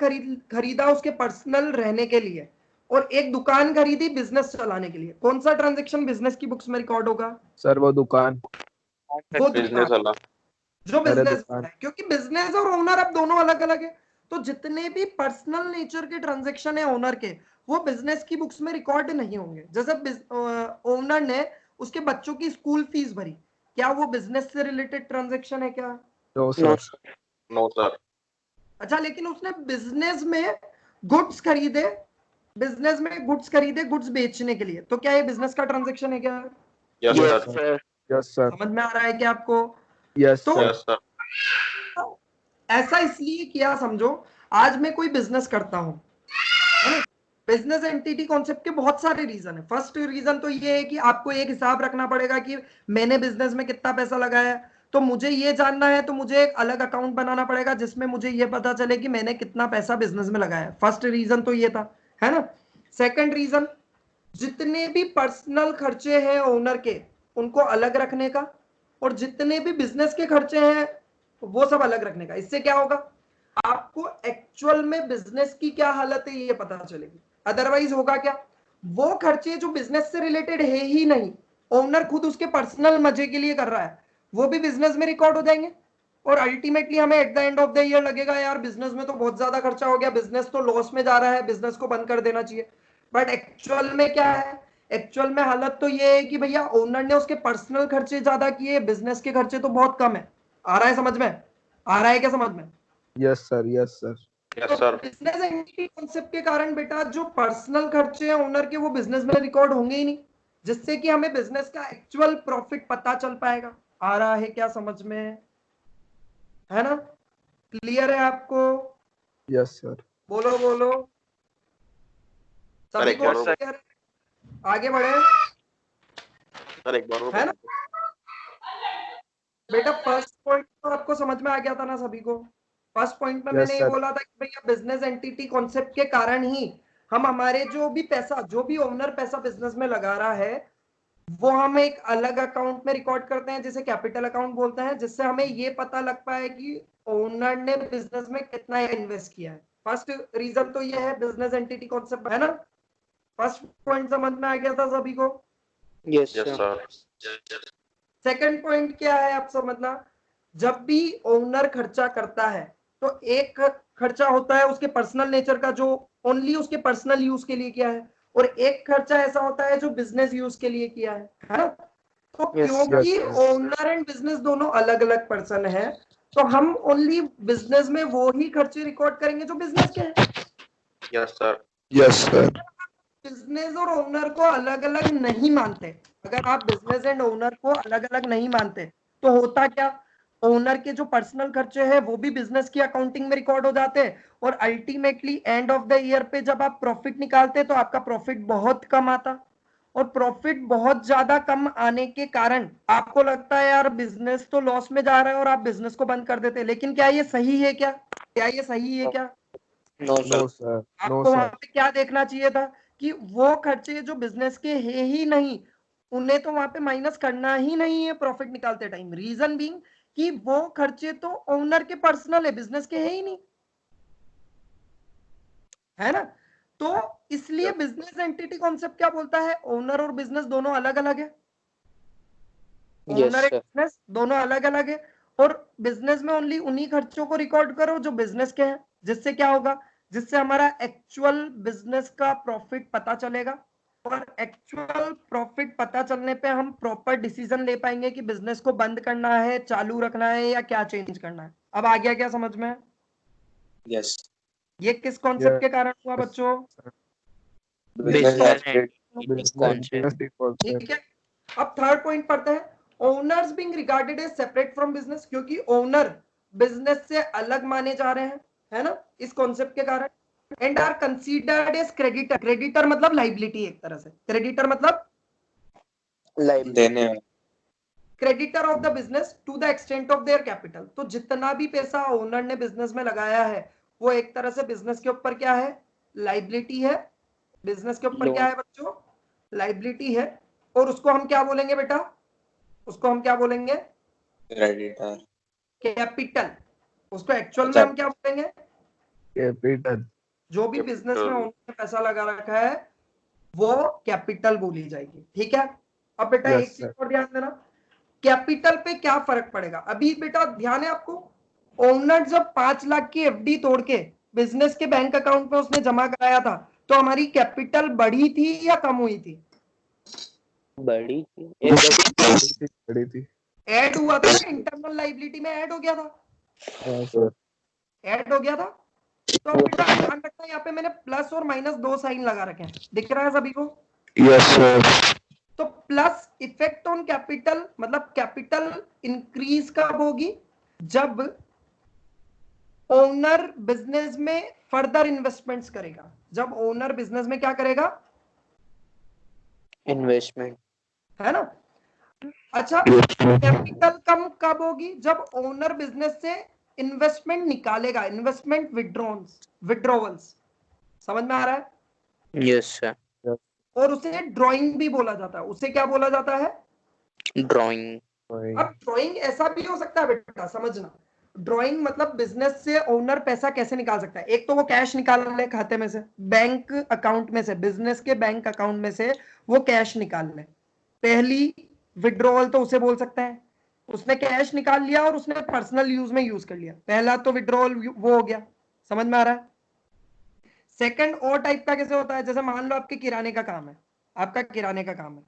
खरीदा उसके पर्सनल रहने के लिए, और एक दुकान खरीदी बिजनेस चलाने के लिए। कौन सा ट्रांजैक्शन बिजनेस की बुक्स में रिकॉर्ड होगा? सर वो दुकान। वो बिजनेस दुकान वाला। जो अरे बिजनेस दुकान। है, क्योंकि बिजनेस और ओनर अब दोनों अलग अलग है। तो जितने भी पर्सनल नेचर के ट्रांजैक्शन है ओनर के, वो बिजनेस की बुक्स में रिकॉर्ड नहीं होंगे। जैसे ओनर ने उसके बच्चों की स्कूल फीस भरी, क्या वो बिजनेस से रिलेटेड ट्रांजैक्शन है क्या? No no sir. No sir. अच्छा, लेकिन उसने बिजनेस में गुड्स खरीदे, गुड्स बेचने के लिए, तो क्या ये बिजनेस का ट्रांजैक्शन है क्या? Yes yes sir. Sir. Yes sir. समझ में आ रहा है क्या आपको? यस तो सर। Yes sir. ऐसा इसलिए किया, समझो आज मैं कोई बिजनेस करता हूं, है ना। बिजनेस एंटिटी कॉन्सेप्ट के बहुत सारे रीजन है। फर्स्ट रीजन तो ये है कि आपको एक हिसाब रखना पड़ेगा कि मैंने बिजनेस में कितना पैसा लगाया है, तो मुझे ये जानना है, तो मुझे एक अलग अकाउंट बनाना पड़ेगा जिसमें मुझे ये पता चले कि मैंने कितना पैसा बिजनेस में लगाया है। फर्स्ट रीजन तो ये था, है ना। सेकंड रीजन, जितने भी पर्सनल खर्चे हैं ओनर के उनको अलग रखने का, और जितने भी बिजनेस के खर्चे हैं वो सब अलग रखने का। इससे क्या होगा, आपको एक्चुअल में बिजनेस की क्या हालत है ये पता चलेगी। अदरवाइज होगा क्या, वो खर्चे जो बिजनेस से रिलेटेड है ही नहीं, ओनर खुद उसके पर्सनल मजे के लिए कर रहा है, वो भी बिजनेस में रिकॉर्ड हो जाएंगे। और अल्टीमेटली हमें at the end of the year लगेगा यार बिजनेस में तो बहुत ज्यादा खर्चा हो गया, बिजनेस तो लॉस में जा रहा है, बिजनेस को बंद कर देना चाहिए। बट एक्चुअल में क्या है, एक्चुअल में हालत तो ये है कि भैया ओनर ने उसके पर्सनल खर्चे ज्यादा किए, बिजनेस के खर्चे तो बहुत कम है। आ रहा है समझ में? आ रहा है क्या समझ में? Yes sir. Yes sir. Yes तो सर। बिजनेस एंटिटी कॉन्सेप्ट के कारण बेटा जो पर्सनल खर्चे हैं ओनर के वो बिजनेस में रिकॉर्ड होंगे ही नहीं, जिससे कि हमें बिजनेस का एक्चुअल प्रॉफिट पता चल पाएगा। आ रहा है क्या समझ में? है ना? क्लियर है आपको? Yes sir. बोलो बोलो, सर सभी एक को बार और क्लियर है? आगे बढ़े, सर एक बार और है ना। बता बेटा फर्स्ट पॉइंट तो आपको समझ में आ गया था ना सभी को? फर्स्ट पॉइंट में मैंने यस ये सर। बोला था कि भैया बिजनेस एंटिटी कॉन्सेप्ट के कारण ही हम हमारे जो भी ओनर पैसा बिजनेस में लगा रहा है वो हम एक अलग अकाउंट में रिकॉर्ड करते हैं जिसे कैपिटल अकाउंट बोलते हैं, जिससे हमें ये पता लग पाए कि ओनर ने बिजनेस में कितना इन्वेस्ट किया है। फर्स्ट रीजन तो ये है बिजनेस एंटिटी कॉन्सेप्ट, है ना। फर्स्ट पॉइंट समझ में आ गया था सभी को? Yes yes sir. Sir. Second point क्या है आप समझना, जब भी ओनर खर्चा करता है तो एक खर्चा होता है उसके पर्सनल नेचर का जो ओनली उसके पर्सनल यूज के लिए किया है, और एक खर्चा ऐसा होता है जो बिजनेस यूज के लिए किया है ना। तो Yes, क्योंकि yes. ओनर एंड बिजनेस दोनों अलग अलग पर्सन है, तो हम ओनली बिजनेस में वो ही खर्चे रिकॉर्ड करेंगे जो बिजनेस के हैं। Yes sir. Yes sir. Business और ओनर को अलग अलग नहीं मानते, अगर आप बिजनेस एंड ओनर को अलग अलग नहीं मानते तो होता क्या, ओनर के जो पर्सनल खर्चे हैं वो भी बिजनेस की अकाउंटिंग में रिकॉर्ड हो जाते हैं, और ultimately end of the year पे जब आप प्रॉफिट निकालते तो आपका प्रॉफिट बहुत कम आता, और प्रॉफिट बहुत ज्यादा कम आने के कारण आपको लगता है यार बिजनेस तो लॉस में जा रहा है और आप बिजनेस को बंद कर देते। लेकिन क्या ये सही है क्या? क्या ये सही है क्या? No no sir. Sir. No आपको वहां सर। पे क्या देखना चाहिए था कि वो खर्चे जो बिजनेस के है ही नहीं उन्हें तो वहां पे माइनस करना ही नहीं है प्रॉफिट निकालते टाइम। रीजन बीइंग कि वो खर्चे तो ओनर के पर्सनल है, बिजनेस के है ही नहीं, है ना। तो इसलिए बिजनेस एंटिटी कॉन्सेप्ट क्या बोलता है, ओनर और बिजनेस दोनों अलग अलग है, yes owner and sir. Business दोनों अलग अलग है, और बिजनेस में ओनली उन्हीं खर्चों को रिकॉर्ड करो जो बिजनेस के हैं, जिससे क्या होगा, जिससे हमारा एक्चुअल बिजनेस का प्रॉफिट पता चलेगा, और एक्चुअल प्रॉफिट पता चलने पे हम प्रॉपर डिसीजन ले पाएंगे कि बिजनेस को बंद करना है, चालू रखना है, या क्या चेंज करना है। अब आ गया क्या समझ में? Yes. ये किस कॉन्सेप्ट के कारण हुआ बच्चों? Business Business concept. concept. ठीक है, अब थर्ड पॉइंट पढ़ते हैं। Owners being regarded as separate from business, क्योंकि ओनर बिजनेस से अलग माने जा रहे हैं, है ना, इस कॉन्सेप्ट के कारण। And are considered as creditor, creditor मतलब लाइबिलिटी, एक तरह से क्रेडिटर मतलब देने creditor of the business to the extent of their capital. तो जितना भी पैसा ओनर ने बिजनेस में लगाया है वो एक तरह से बिजनेस के ऊपर क्या है, लाइबिलिटी है। बिजनेस के ऊपर क्या है बच्चों, लाइबिलिटी है। और उसको हम क्या बोलेंगे बेटा, उसको हम क्या बोलेंगे, क्रेडिटर कैपिटल। उसको एक्चुअल में हम क्या बोलेंगे, Capital. जो भी बिजनेस में ओनर ने पैसा लगा रखा है वो कैपिटल बोली जाएगी। ठीक है, अब बेटा Yes, एक चीज और ध्यान देना, कैपिटल पे क्या फर्क पड़ेगा। अभी बेटा ध्यान है आपको, ओनर जब 5 लाख की एफडी तोड़ के बिजनेस के बैंक अकाउंट में उसने जमा कराया था, तो हमारी कैपिटल बढ़ी थी या कम हुई थी? बड़ी थी, बड़ी थी. ऐड हुआ था ना, इंटरनल लाइबिलिटी में ऐड हो गया था, हाँ सर. ऐड हो गया था। तो अब बेटा ध्यान रखना, यहाँ पे मैंने प्लस और माइनस 2 साइन लगा रखे हैं, दिख रहा है सभी को? Yes sir. तो प्लस इफेक्ट ऑन कैपिटल, मतलब कैपिटल इंक्रीज कब होगी, जब ओनर बिजनेस में फर्दर इन्वेस्टमेंट्स करेगा। जब ओनर बिजनेस में क्या करेगा, इन्वेस्टमेंट। है ना। अच्छा, Yes sir. कैपिटल कम कब होगी, जब ओनर बिजनेस से इन्वेस्टमेंट निकालेगा, इन्वेस्टमेंट विड्रॉवल्स। समझ में आ रहा है? Yes sir. और उसे ड्राइंग भी बोला जाता है। उसे क्या बोला जाता है, ड्राइंग। अब ड्राइंग ऐसा भी हो सकता है बेटा, समझना, ड्राइंग मतलब बिजनेस से ओनर पैसा कैसे निकाल सकता है। एक तो वो कैश निकाल ले खाते में से, बैंक अकाउंट में से, बिजनेस के बैंक अकाउंट में से वो कैश निकाल ले। पहली विड्रॉवल तो उसे बोल सकते हैं, उसने कैश निकाल लिया और उसने पर्सनल यूज में यूज कर लिया। पहला तो विड्रॉवल वो हो गया, समझ में आ रहा है। सेकंड और टाइप का कैसे होता है, जैसे मान लो आपके किराने का काम है, आपका किराने का काम है,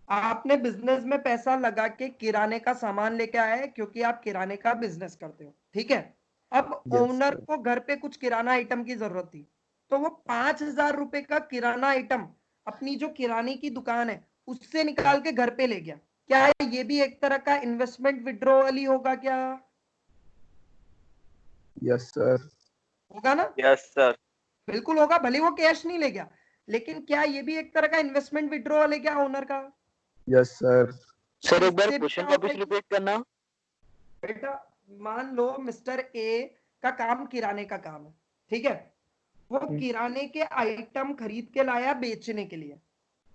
आपने बिजनेस में पैसा लगा के किराने का सामान लेके आए, क्योंकि आप किराने का बिजनेस करते हो। ठीक है, अब Yes, ओनर sir. को घर पे कुछ किराना आइटम की जरूरत थी, तो वो 5,000 रुपए का किराना आइटम अपनी जो किराने की दुकान है उससे निकाल के घर पे ले गया। क्या ये भी एक तरह का इन्वेस्टमेंट विड्रॉवल ही होगा क्या? Yes sir. होगा ना? यस सर बिल्कुल होगा, भले वो कैश नहीं ले गया, लेकिन क्या ये भी एक तरह का इन्वेस्टमेंट विड्रॉवल है क्या ओनर का? Yes sir. सर एक बार इससे भी क्वेश्चन क्या होता वापस है कि- रिपीट करना। बेटा मान लो मिस्टर ए का काम किराने का काम है, ठीक है, वो किराने के आइटम खरीद के लाया बेचने के लिए,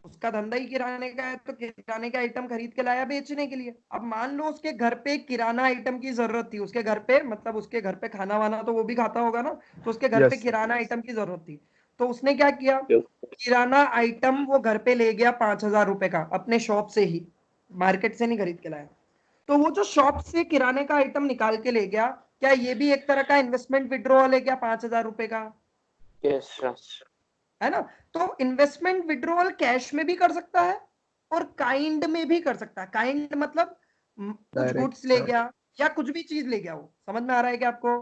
उसका धंधा ही किराने का है, तो किराने के आइटम खरीद के लाया बेचने के लिए। अब मान लो उसके घर पे किराना आइटम की जरूरत थी, उसके घर पे मतलब उसके घर पे खाना वाना तो वो भी खाता होगा ना, तो उसके घर पे Yes. किराना आइटम की जरूरत थी, तो उसने क्या किया, किराना आइटम वो घर पे ले गया 5,000 रुपए का, अपने शॉप से ही, मार्केट से नहीं खरीद के लाया। तो वो जो शॉप से किराने का आइटम निकाल के ले गया, क्या ये भी एक तरह का इन्वेस्टमेंट विड्रॉवल है क्या 5,000 रुपए का? Yes sir. है ना। तो इन्वेस्टमेंट विड्रॉवल कैश में भी कर सकता है और काइंड में भी कर सकता है। काइंड मतलब कुछ Direct, गुड्स ले sir. गया या कुछ भी चीज ले गया। वो समझ में आ रहा है क्या आपको?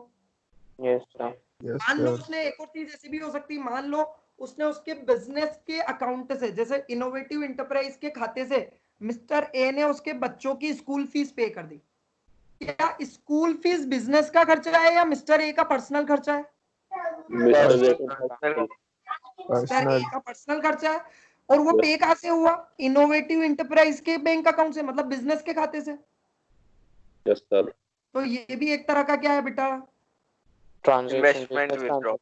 Yes sir. Yes मान लो sir. उसने एक और चीज ऐसी भी हो सकती है, मान लो उसने उसके बिजनेस के अकाउंट से, जैसे इनोवेटिव एंटरप्राइज के खाते से मिस्टर ए ने उसके बच्चों की स्कूल फीस पे कर दी। क्या स्कूल फीस बिजनेस का खर्चा है या मिस्टर ए का पर्सनल खर्चा है? Mister Personal. ए का पर्सनल खर्चा है। और वो पे कहां से हुआ? इनोवेटिव एंटरप्राइज के बैंक अकाउंट से, मतलब बिजनेस के खाते से। यस सर तो ये भी एक तरह का क्या है बेटा? इन्वेस्टमेंट विड्रॉ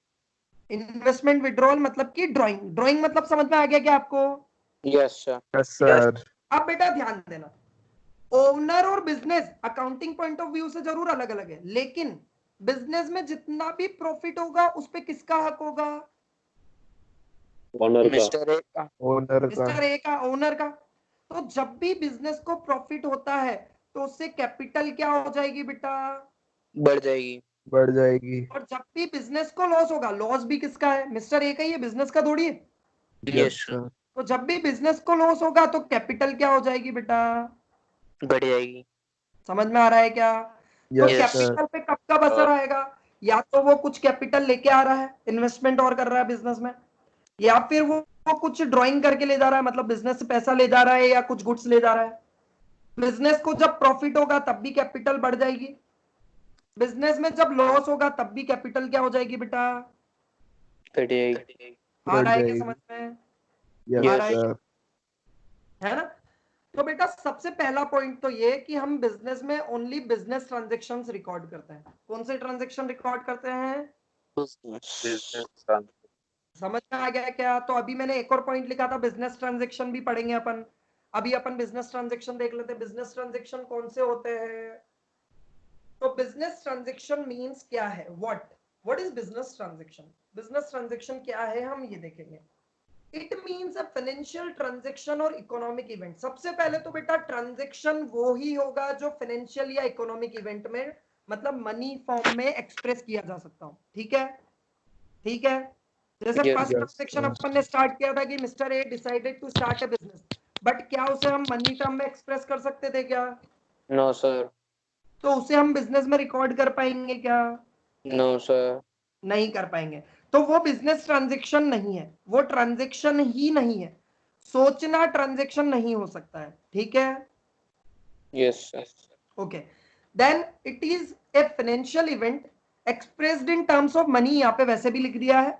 इन्वेस्टमेंट विड्रॉल मतलब कि ड्राइंग। ड्राइंग मतलब समझ में आ गया क्या आपको? Yes sir. Yes sir. अब बेटा ध्यान देना, ओनर और business accounting point of view से जरूर अलग अलग है, लेकिन बिजनेस में जितना भी प्रॉफिट होगा उस पे किसका हक होगा? ओनर मिस्टर ए का। Owner का. मिस्टर ए का, ओनर का। तो जब भी बिजनेस को प्रॉफिट होता है तो उससे कैपिटल क्या हो जाएगी बेटा? बढ़ जाएगी। बढ़ जाएगी। और जब भी बिजनेस को लॉस होगा, लॉस भी किसका है? मिस्टर ए का ही है, बिजनेस का थोड़ी है। Yes yes sir. तो जब भी बिजनेस को लॉस होगा तो कैपिटल क्या हो जाएगी बेटा? बढ़ जाएगी। समझ में आ रहा है क्या? तो यस सर। कैपिटल पे कब कब असर आएगा? या तो वो कुछ कैपिटल लेके आ रहा है, इन्वेस्टमेंट और कर रहा है बिजनेस में, या फिर वो कुछ ड्राइंग करके ले जा रहा है, मतलब बिजनेस से पैसा ले जा रहा है या कुछ गुड्स ले जा रहा है। बिजनेस को जब प्रॉफिट होगा तब भी कैपिटल बढ़ जाएगी, बिजनेस में जब लॉस होगा तब भी कैपिटल क्या हो जाएगी बेटा? बढ़ जाएगी। आ बढ़ रहा है क्या जाएगी। समझ में? यस आ रहा है सर। है ना? तो बेटा सबसे पहला पॉइंट तो ये कि हम बिजनेस में ओनली बिजनेस ट्रांजैक्शंस रिकॉर्ड करते हैं। कौन से ट्रांजैक्शन रिकॉर्ड करते हैं? बिजनेस समझ में आ गया क्या? तो अभी मैंने एक और पॉइंट लिखा था, बिजनेस ट्रांजैक्शन भी पढ़ेंगे अपन। अभी अपन बिजनेस ट्रांजैक्शन देख लेते हैं। बिजनेस ट्रांजैक्शन कौन से होते हैं? तो बिजनेस ट्रांजैक्शन मींस क्या है? What is business transaction? Business transaction क्या है हम ये देखेंगे। It means a financial transaction और इकोनॉमिक इवेंट। सबसे पहले तो बेटा ट्रांजैक्शन वो ही होगा जो फाइनेंशियल या इकोनॉमिक इवेंट में, मतलब मनी फॉर्म में एक्सप्रेस किया जा सकता हो। ठीक है, ठीक है। जैसे Yes. फर्स्ट ट्रांजैक्शन अपन ने स्टार्ट किया था कि mister A decided to start a business, but क्या उसे हम मनी टर्म में एक्सप्रेस कर सकते थे क्या? No sir. तो उसे हम बिजनेस में रिकॉर्ड कर पाएंगे क्या? No sir. नहीं कर पाएंगे। तो वो बिजनेस ट्रांजैक्शन नहीं है, वो ट्रांजैक्शन ही नहीं है। सोचना ट्रांजैक्शन नहीं हो सकता है। ठीक है, yes sir. Okay. Then it is a financial event expressed in terms of money, यहां पे वैसे भी लिख दिया है,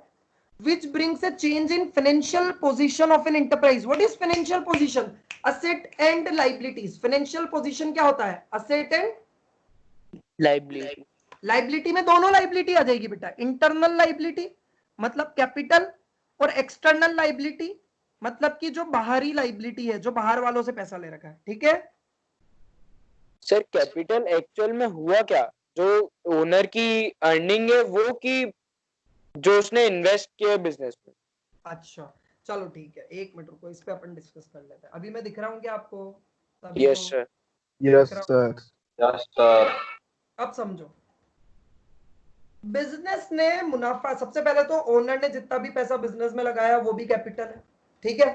which brings a change in financial position of an enterprise. What is financial position? Asset and liabilities. Financial position क्या होता है? Asset and liability. liability में दोनों liability आ जाएगी बेटा। इंटरनल liability मतलब कैपिटल, और एक्सटर्नल लाइबिलिटी मतलब कि जो बाहरी लाइबिलिटी है, जो बाहर वालों से पैसा ले रखा है। ठीक है सर कैपिटल एक्चुअल में हुआ क्या? जो ओनर की अर्निंग है वो, कि जो उसने इन्वेस्ट किया बिजनेस में? अच्छा चलो ठीक है, एक मिनट रुको, इस पे अपन डिस्कस कर लेते हैं। अभी मैं दिख रहा हूँ क्या आपको? Yes sir. Yes sir. Yes sir. अब समझो, बिजनेस ने मुनाफा, सबसे पहले तो ओनर ने जितना भी पैसा बिजनेस में लगाया वो भी कैपिटल है। ठीक है,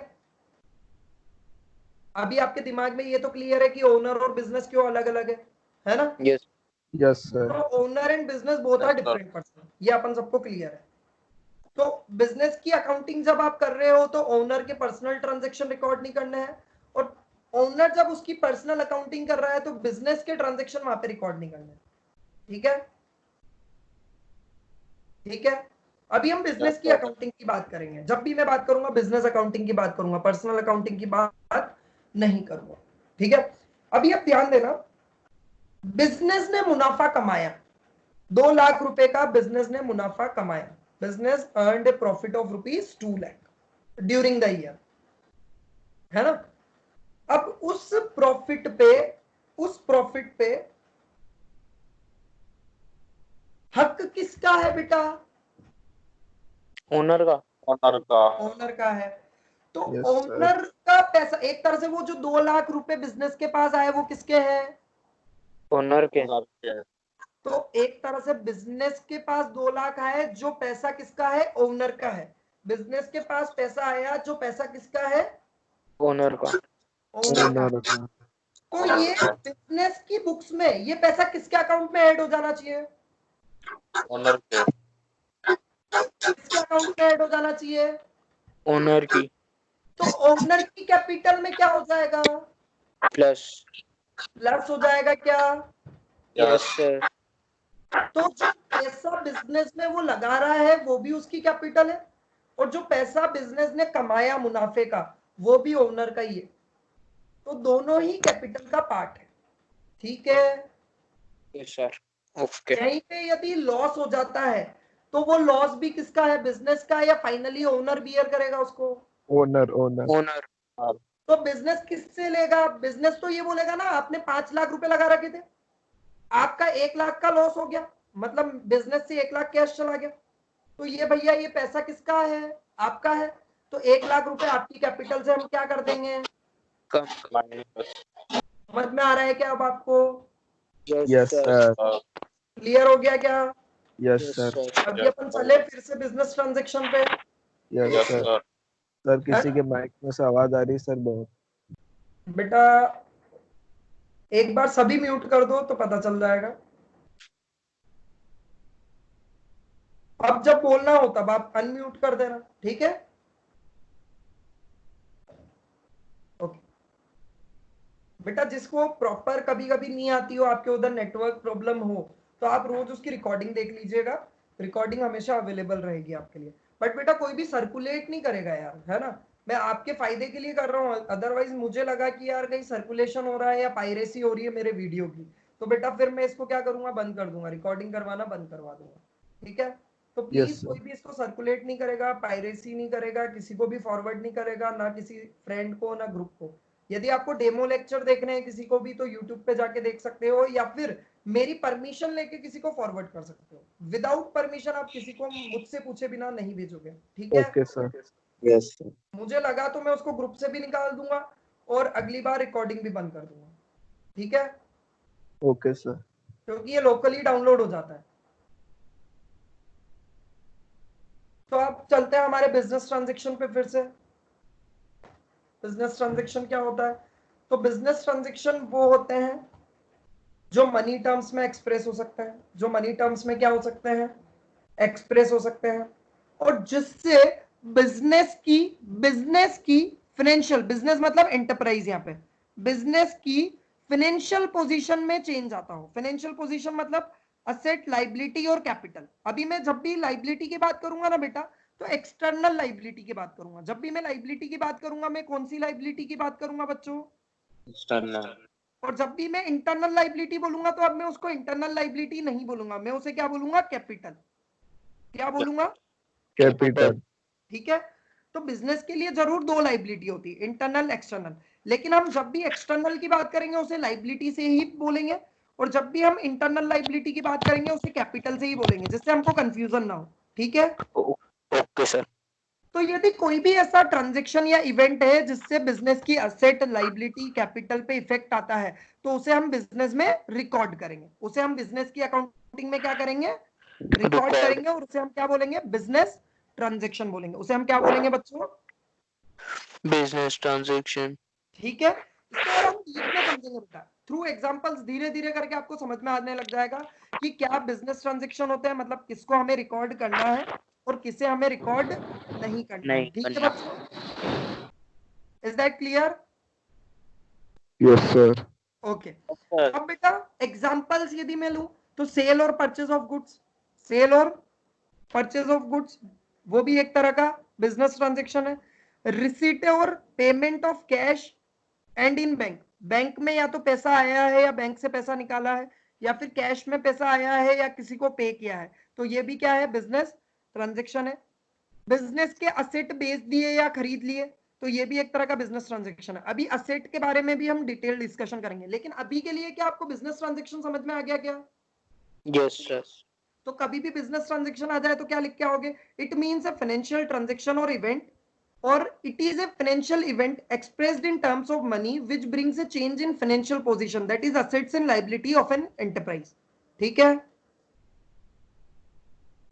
अभी आपके दिमाग में ये तो क्लियर है कि ओनर और बिजनेस क्यों अलग अलग है ना? यस। Yes sir. तो owner and business both are different person, ये अपन सबको क्लियर है। तो बिजनेस की अकाउंटिंग जब आप कर रहे हो तो ओनर के पर्सनल ट्रांजैक्शन रिकॉर्ड नहीं करने हैं, और ओनर जब उसकी पर्सनल अकाउंटिंग कर रहा है तो बिजनेस के ट्रांजैक्शन वहां पे रिकॉर्ड नहीं करने। ठीक है, ठीक है। अभी हम बिजनेस की अकाउंटिंग की बात करेंगे। जब भी मैं बात करूंगा बिजनेस अकाउंटिंग की बात करूंगा, पर्सनल अकाउंटिंग की बात नहीं करूंगा। ठीक है, अभी आप ध्यान देना, बिजनेस ने मुनाफा कमाया, 2 लाख रुपए का बिजनेस ने मुनाफा कमाया। Business earned A profit of ₹2 lakh during the year, है ना? अब उस प्रॉफिट पे हक किसका है बेटा? ओनर का। ऑनर का। ओनर का है। तो यस सर। ओनर का पैसा, एक तरह से वो जो 2 लाख रुपए बिजनेस के पास आए वो किसके हैं? ओनर के। ऑनर के। तो एक तरह से बिजनेस के पास 2 लाख आए, जो पैसा किसका है? ओनर का है। बिजनेस के पास पैसा आया, जो पैसा किसका है? ओनर का। ओनर का। ओनर का। तो ये बिजनेस की बुक्स में ये पैसा किसके अकाउंट में ऐड हो जाना चाहिए? ऑनर के। किसके अकाउंट में ऐड हो जाना चाहिए? ओनर की। तो ओनर की कैपिटल में क्या हो जाएगा? प्लस। प्लस हो जाएगा क्या? Yes sir. तो जो पैसा बिजनेस में वो लगा रहा है वो भी उसकी कैपिटल है, और जो पैसा बिजनेस ने कमाया मुनाफे का वो भी ओनर का ही है। तो दोनों ही कैपिटल का पार्ट है। ठीक है, यस सर। ओके। यहीं पे यदि लॉस हो जाता है तो वो लॉस भी किसका है? बिजनेस का, या फाइनली ओनर बियर करेगा उसको? ओनर। ओनर। ओनर। तो बिजनेस किससे लेगा? बिजनेस तो ये बोलेगा ना, आपने 5 लाख रुपए लगा रखे थे, आपका 1 लाख का लॉस हो गया, मतलब बिजनेस से 1 लाख कैश चला गया, तो ये भैया ये पैसा किसका है? आपका है। तो 1 लाख रुपए आपकी कैपिटल से हम क्या कर देंगे? कम। माइनस। समझ में आ रहा है क्या अब आपको? यस सर, क्लियर हो गया क्या? यस सर, अभी अपन चले फिर से बिजनेस ट्रांजैक्शन पे। Yes yes sir. Sir. Sir किसी के माइक में से आवाज आ रही है सर बहुत। बेटा एक बार सभी म्यूट कर दो तो पता चल जाएगा। अब जब बोलना हो तब आप अनम्यूट कर देना, ठीक है? ओके बेटा, जिसको प्रॉपर कभी कभी नहीं आती हो, आपके उधर नेटवर्क प्रॉब्लम हो, तो आप रोज उसकी रिकॉर्डिंग देख लीजिएगा। रिकॉर्डिंग हमेशा अवेलेबल रहेगी आपके लिए। बट बेटा कोई भी सर्कुलेट नहीं करेगा यार, है ना? मैं आपके फायदे के लिए कर रहा हूँ, अदरवाइज मुझे लगा कि यार कहीं सर्कुलेशन हो रहा है या पायरेसी हो रही है मेरे वीडियो की, तो बेटा फिर मैं इसको क्या करूंगा, बंद कर दूंगा, रिकॉर्डिंग करवाना बंद करवा दूंगा। ठीक है? तो प्लीज यस कोई सर, भी इसको सर्कुलेट नहीं करेगा, पायरेसी नहीं करेगा, किसी को भी फॉरवर्ड नहीं करेगा, ना किसी फ्रेंड को ना ग्रुप को। यदि आपको डेमो लेक्चर देखने हैं किसी को भी, तो यूट्यूब पे जाके देख सकते हो, या फिर मेरी परमिशन लेके किसी को फॉरवर्ड कर सकते हो। विदाउट परमिशन आप किसी को मुझसे पूछे बिना नहीं भेजोगे, ठीक है? Okay sir, yes sir. मुझे लगा तो मैं उसको ग्रुप से भी निकाल दूंगा और अगली बार रिकॉर्डिंग भी बंद कर दूंगा, ठीक है? ओके सर, क्योंकि ये लोकली डाउनलोड हो जाता है। तो अब चलते हैं हमारे बिजनेस ट्रांजेक्शन पे फिर से। बिजनेस ट्रांजेक्शन क्या होता है? तो बिजनेस ट्रांजेक्शन वो होते हैं जो मनी टर्म्स में एक्सप्रेस हो सकते हैं, जो मनी टर्म्स में क्या हो सकते हैं, एक्सप्रेस हो सकते हैं, और जिससे बिजनेस की फाइनेंशियल, बिजनेस मतलब एंटरप्राइज, यहाँ पे बिजनेस की फाइनेंशियल पोजीशन में चेंज आता हो। फाइनेंशियल पोजीशन मतलब असेट, लाइबिलिटी और कैपिटल। अभी मैं जब भी लाइबिलिटी की बात करूंगा ना बेटा, तो एक्सटर्नल लाइबिलिटी की बात करूंगा। जब भी मैं लाइबिलिटी की बात करूंगा, मैं कौन सी लाइबिलिटी की बात करूंगा बच्चों? एक्सटर्नल। और जब भी मैं इंटरनल लाइबिलिटी बोलूंगा, तो अब मैं उसको इंटरनल लाइबिलिटी नहीं बोलूंगा, मैं उसे क्या बोलूंगा? कैपिटल। क्या बोलूंगा? कैपिटल। ठीक है? तो बिजनेस के लिए जरूर दो लाइबिलिटी होती है, इंटरनल एक्सटर्नल। लेकिन हम जब भी एक्सटर्नल की बात करेंगे उसे लाइबिलिटी से ही बोलेंगे, और जब भी हम इंटरनल लाइबिलिटी की बात करेंगे उसे कैपिटल से ही बोलेंगे, जिससे हमको कंफ्यूजन ना हो, ठीक है? Okay sir. तो यदि कोई भी ऐसा ट्रांजैक्शन या इवेंट है जिससे बिजनेस की असेट, लाइबिलिटी, कैपिटल पे इफेक्ट आता है, तो उसे हम बिजनेस में रिकॉर्ड करेंगे। उसे हम बिजनेस की अकाउंटिंग में क्या करेंगे? रिकॉर्ड करेंगे, और उसे हम क्या बोलेंगे? बिजनेस ट्रांजैक्शन बोलेंगे। उसे हम क्या बोलेंगे बच्चों? Business transaction. ठीक है? इसको और हम डीप में समझेंगे बेटा, थ्रू एग्जांपल्स। धीरे धीरे करके आपको समझ में आने लग जाएगा कि क्या बिजनेस ट्रांजैक्शन होते हैं, मतलब किसको हमें रिकॉर्ड करना है और किसे हमें रिकॉर्ड नहीं करना है। नहीं ठीक है करना। बच्चों? Is that clear? Yes sir, okay. Sir. अब बेटा एग्जांपल्स यदि मैं लूं, तो सेल और परचेज ऑफ गुड्स, सेल और परचेज ऑफ गुड्स वो भी एक तरह का बिजनेस ट्रांजैक्शन है। रिसीट और payment of cash and in bank, bank में या तो पैसा आया है या बैंक से पैसा निकाला है, या फिर कैश में पैसा आया है या किसी को पे किया है, तो ये भी क्या है? बिजनेस ट्रांजैक्शन है। बिजनेस के असेट बेच दिए या खरीद लिए, तो ये भी एक तरह का बिजनेस ट्रांजैक्शन है। अभी असेट के बारे में भी हम डिटेल डिस्कशन करेंगे, लेकिन अभी के लिए क्या आपको बिजनेस ट्रांजैक्शन समझ में आ गया क्या? Yes sir. तो कभी भी बिजनेस ट्रांजैक्शन आ जाए तो क्या लिख के आओगे? It means a financial transaction और event, or it is a financial event expressed in terms of money which brings a change in financial position, that is assets and liability of an enterprise. ठीक है?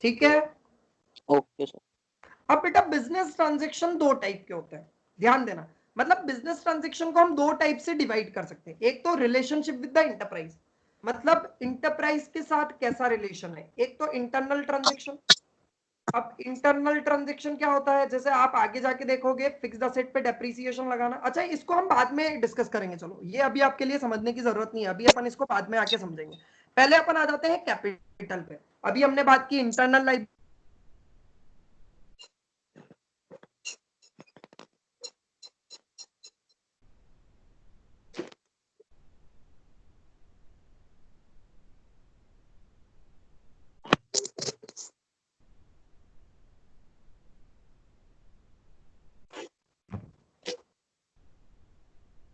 ठीक है? Okay sir. अब बेटा business transaction दो type के होते हैं, ध्यान देना। मतलब बिजनेस ट्रांजैक्शन को हम दो टाइप से डिवाइड कर सकते हैं। एक तो रिलेशनशिप विद द इंटरप्राइज, मतलब इंटरप्राइज के साथ कैसा रिलेशन है। एक तो इंटरनल ट्रांजैक्शन। अब इंटरनल ट्रांजैक्शन क्या होता है? जैसे आप आगे जाके देखोगे फिक्स्ड असेट पे डेप्रिसिएशन लगाना। अच्छा, इसको हम बाद में डिस्कस करेंगे, चलो ये अभी आपके लिए समझने की जरूरत नहीं है, अभी अपन इसको बाद में आके समझेंगे। पहले अपन आ जाते हैं कैपिटल पे। अभी हमने बात की इंटरनल लाइफ।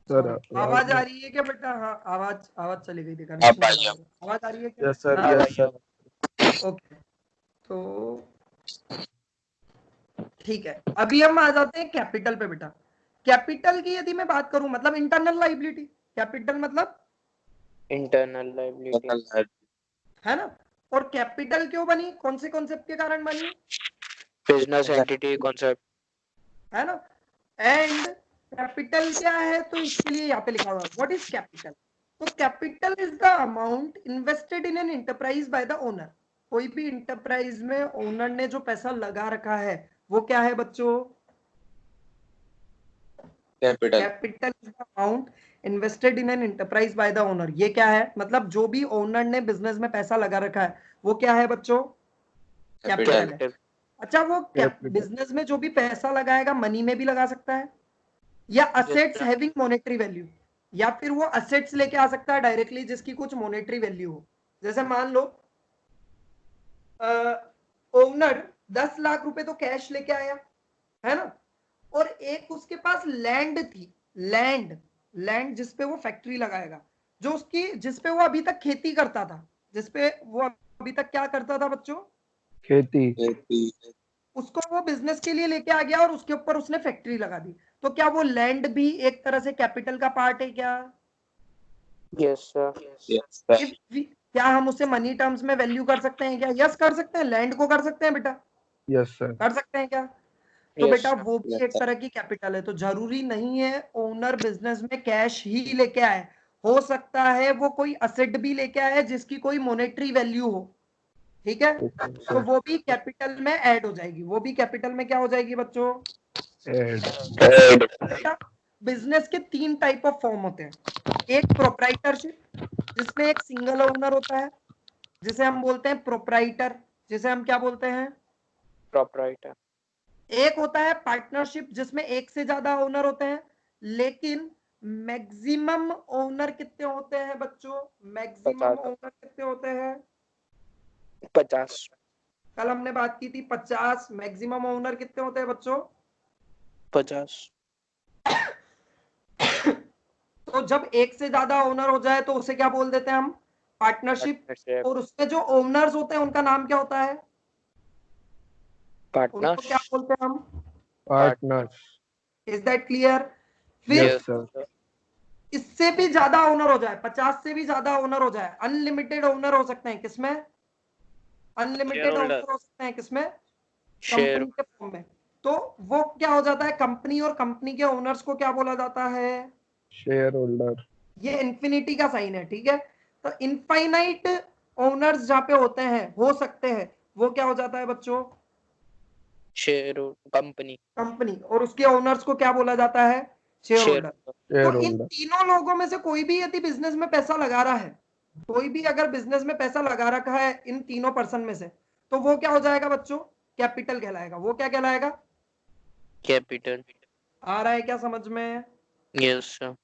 सर आवाज आ रही है क्या बेटा? हाँ, आवाज आवाज चली गई थी, कनेक्शन चला गया। आवाज आ रही है क्या? यस सर, हाँ, यस सर। ओके। तो ठीक है, अभी हम आ जाते हैं कैपिटल पे बेटा। कैपिटल की यदि मैं बात करूं, मतलब इंटरनल लाइबिलिटी, कैपिटल मतलब इंटरनल लायबिलिटी है ना। और कैपिटल क्यों बनी, कौन से कॉन्सेप्ट के कारण बनी, बिजनेस एंटिटी कॉन्सेप्ट। है ना। एंड कैपिटल क्या है, तो इसके लिए यहाँ पे लिखा हुआ व्हाट इज कैपिटल। तो capital is the amount invested in an enterprise by the owner. कोई भी इंटरप्राइज में ओनर ने जो पैसा लगा रखा है वो क्या है बच्चों, capital. Capital is the amount invested in an enterprise by the owner. ये क्या है, मतलब जो भी ओनर ने बिजनेस में पैसा लगा रखा है वो क्या है बच्चों, कैपिटल है। अच्छा वो बिजनेस में जो भी पैसा लगाएगा मनी में भी लगा सकता है, या असेट्स हैविंग मॉनेटरी वैल्यू, या फिर वो असेट्स लेके आ सकता है डायरेक्टली जिसकी कुछ मॉनेटरी वैल्यू हो। जैसे मान लो ओनर 10 लाख रुपए तो कैश लेके आया, है ना, और एक उसके पास लैंड थी, लैंड जिसपे वो फैक्ट्री लगाएगा, जो उसकी जिसपे वो अभी तक खेती करता था, जिसपे वो अभी तक क्या करता था बच्चों, खेती। उसको वो बिजनेस के लिए लेके आ गया और उसके ऊपर उसने फैक्ट्री लगा दी। तो क्या वो लैंड भी एक तरह से कैपिटल का पार्ट है क्या, यस सर। क्या हम उसे मनी टर्म्स में वैल्यू कर सकते हैं क्या, यस कर सकते हैं, लैंड को कर सकते हैं बेटा, यस सर। कर सकते हैं क्या। तो Yes, बेटा वो भी एक तरह की कैपिटल है। तो जरूरी नहीं है ओनर बिजनेस में कैश ही लेके आए, हो सकता है वो कोई असेट भी लेके आए जिसकी कोई मॉनेटरी वैल्यू हो, ठीक है, तो वो भी कैपिटल में ऐड हो जाएगी, वो भी कैपिटल में क्या हो जाएगी बच्चों, बेटा बिजनेस के 3 टाइप ऑफ फॉर्म होते हैं। एक प्रोप्राइटरशिप जिसमें एक सिंगल ओनर होता है, जिसे हम बोलते हैं प्रोप्राइटर, जिसे हम क्या बोलते हैं, प्रोप्राइटर। एक होता है पार्टनरशिप जिसमें एक से ज्यादा ओनर होते हैं, लेकिन मैक्सिमम ओनर कितने होते हैं बच्चों, मैक्सिमम 50। ओनर कितने होते हैं, 50। कल हमने बात की थी 50, मैक्सिमम ओनर कितने होते हैं बच्चों, 50। तो जब एक से ज्यादा ओनर हो जाए तो उसे क्या बोल देते हैं हम, पार्टनरशिप। और उसमें जो ओनर्स होते हैं उनका नाम क्या होता है, उनको पार्टनर्स। क्या बोलते हैं हम, पार्टनर्स। Is that clear. फिर यस सर। इससे भी ज्यादा ओनर हो जाए, 50 से भी ज्यादा ओनर हो जाए, अनलिमिटेड ओनर हो सकते हैं किसमें, अनलिमिटेड ओनर हो सकते हैं किसमें, शेयर। कंपनी के फॉर्म में। तो वो क्या हो जाता है, कंपनी, और कंपनी के ओनर्स को क्या बोला जाता है, शेयर होल्डर। ये इन्फिनिटी का साइन है, ठीक है। तो इनफाइनाइट ओनर्स जहां पे होते हैं, हो सकते हैं, वो क्या हो जाता है बच्चों, शेयर कंपनी। कंपनी, और उसके ओनर्स को क्या बोला जाता है, शेयर होल्डर। शेयर तो इन होल्डर। तीनों लोगों में से कोई भी यदि बिजनेस में पैसा लगा रहा है, कोई भी अगर बिजनेस में पैसा लगा रखा है इन तीनों पर्सन में से, तो वो क्या हो जाएगा बच्चों, कैपिटल कहलाएगा। वो क्या कहलाएगा, कैपिटल। आ रहा है क्या समझ में, यस सर।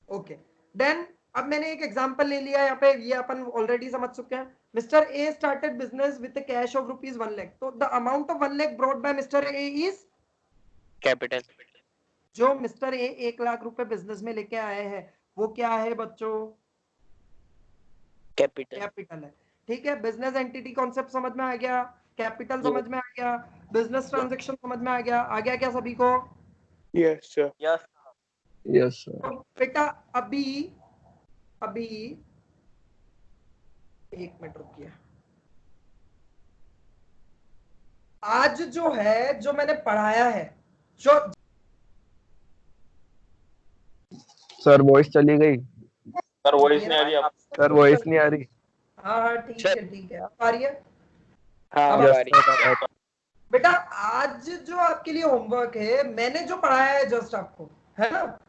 ओके। देन अब मैंने एक एग्जांपल ले लिया यहाँ पे, ये अपन ऑलरेडी समझ चुके हैं। Mister A started business with cash of rupees 1 lakh, तो the amount of 1 lakh brought by Mister A is capital. जो मिस्टर ए 1 लाख रुपए बिजनेस में लेके आए हैं वो क्या है बच्चों, कैपिटल। कैपिटल है, ठीक है। बिजनेस एंटिटी कॉन्सेप्ट समझ में आ गया, कैपिटल समझ में आ गया, बिजनेस ट्रांजैक्शन समझ में आ गया क्या सभी को, यस सर। Yes sir. तो बेटा अभी अभी एक मिनट रुकिए। आज जो है, जो मैंने पढ़ाया है, जो सर वॉइस चली गई। सर वॉइस नहीं आ रही आप। सर वॉइस नहीं आ रही। हाँ हाँ ठीक है ठीक है, अब आ रही है। हाँ अब आ यस रही। सर। बेटा आज जो आपके लिए होमवर्क है, मैंने जो पढ़ाया है जस्ट आपको, है ना,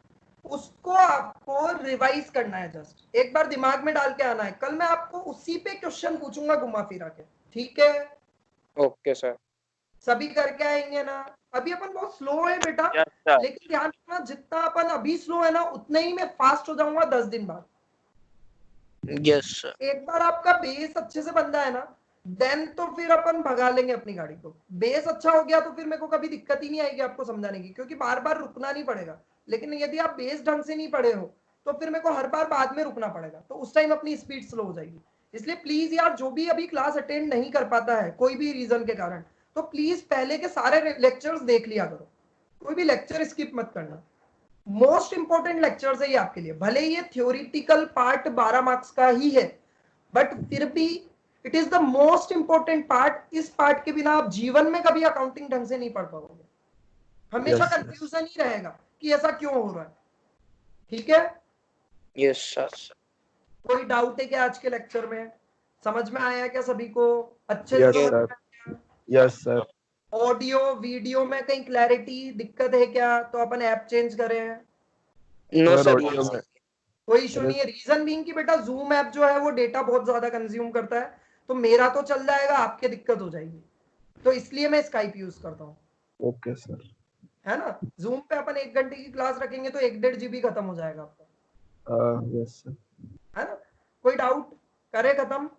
उसको आपको रिवाइज करना है, जस्ट एक बार दिमाग में डाल के आना है। कल मैं आपको उसी पे क्वेश्चन पूछूंगा घुमा फिरा के, ठीक है। Okay sir. सभी करके आएंगे ना। अभी अपन बहुत स्लो है बेटा, यस सर। लेकिन ध्यान रखना जितना अपन अभी स्लो है ना, उतना ही मैं फास्ट हो जाऊंगा 10 दिन बाद। Yes sir. एक बार आपका बेस अच्छे से बन जाए ना, देन तो फिर अपन भगा लेंगे अपनी गाड़ी को। बेस अच्छा हो गया तो फिर मेरे को कभी दिक्कत ही नहीं आएगी आपको समझाने की, क्योंकि बार बार रुकना नहीं पड़ेगा। लेकिन यदि आप बेस ढंग से नहीं पढ़े हो तो फिर मेरे को हर बार बाद में रुकना पड़ेगा, तो उस टाइम अपनी स्पीड स्लो हो जाएगी। इसलिए प्लीज यार, जो भी अभी क्लास अटेंड नहीं कर पाता है कोई भी रीजन के कारण, तो प्लीज पहले के सारे लेक्चर्स देख लिया करो, कोई भी लेक्चर स्किप मत करना, मोस्ट इंपॉर्टेंट लेक्चर्स है ये आपके लिए, भले ये थ्योरिटिकल पार्ट 12 मार्क्स का ही है, बट फिर भी it is the most important part. इस पार्ट के बिना आप जीवन में कभी अकाउंटिंग ढंग से नहीं पढ़ पाओगे, हमेशा Yes, sir. कंफ्यूजन ही रहेगा कि ऐसा क्यों हो रहा है। ठीक है, Yes, sir. कोई डाउट है क्या आज के लेक्चर में? समझ में आया क्या सभी को? अच्छे Yes, से समझ sir. में आया? Yes, sir. ऑडियो वीडियो में कहीं क्लैरिटी दिक्कत है क्या? तो अपन ऐप चेंज करें, No, Sir, sir. audio में कोई इशू नहीं है। रीजन बीइंग कि बेटा जूम ऐप जो है वो डेटा बहुत ज्यादा कंज्यूम करता है, तो मेरा तो चल जाएगा, आपके दिक्कत हो जाएगी, तो इसलिए मैं स्काइप यूज करता हूँ, okay, sir. है ना। जूम पे अपन 1 घंटे की क्लास रखेंगे तो 1-1.5 GB खत्म हो जाएगा आपका, Yes, sir. है ना। कोई डाउट करे खत्म?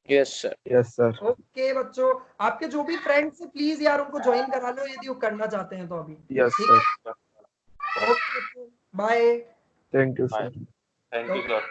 Yes, sir. Yes, sir. Okay बच्चों, आपके जो भी फ्रेंड्स हैं प्लीज यार उनको ज्वाइन करा लो यदि वो करना चाहते हैं तो अभी। Yes, ठीक sir. है, okay bye. Thank you, Bye. sir. Thank you, sir.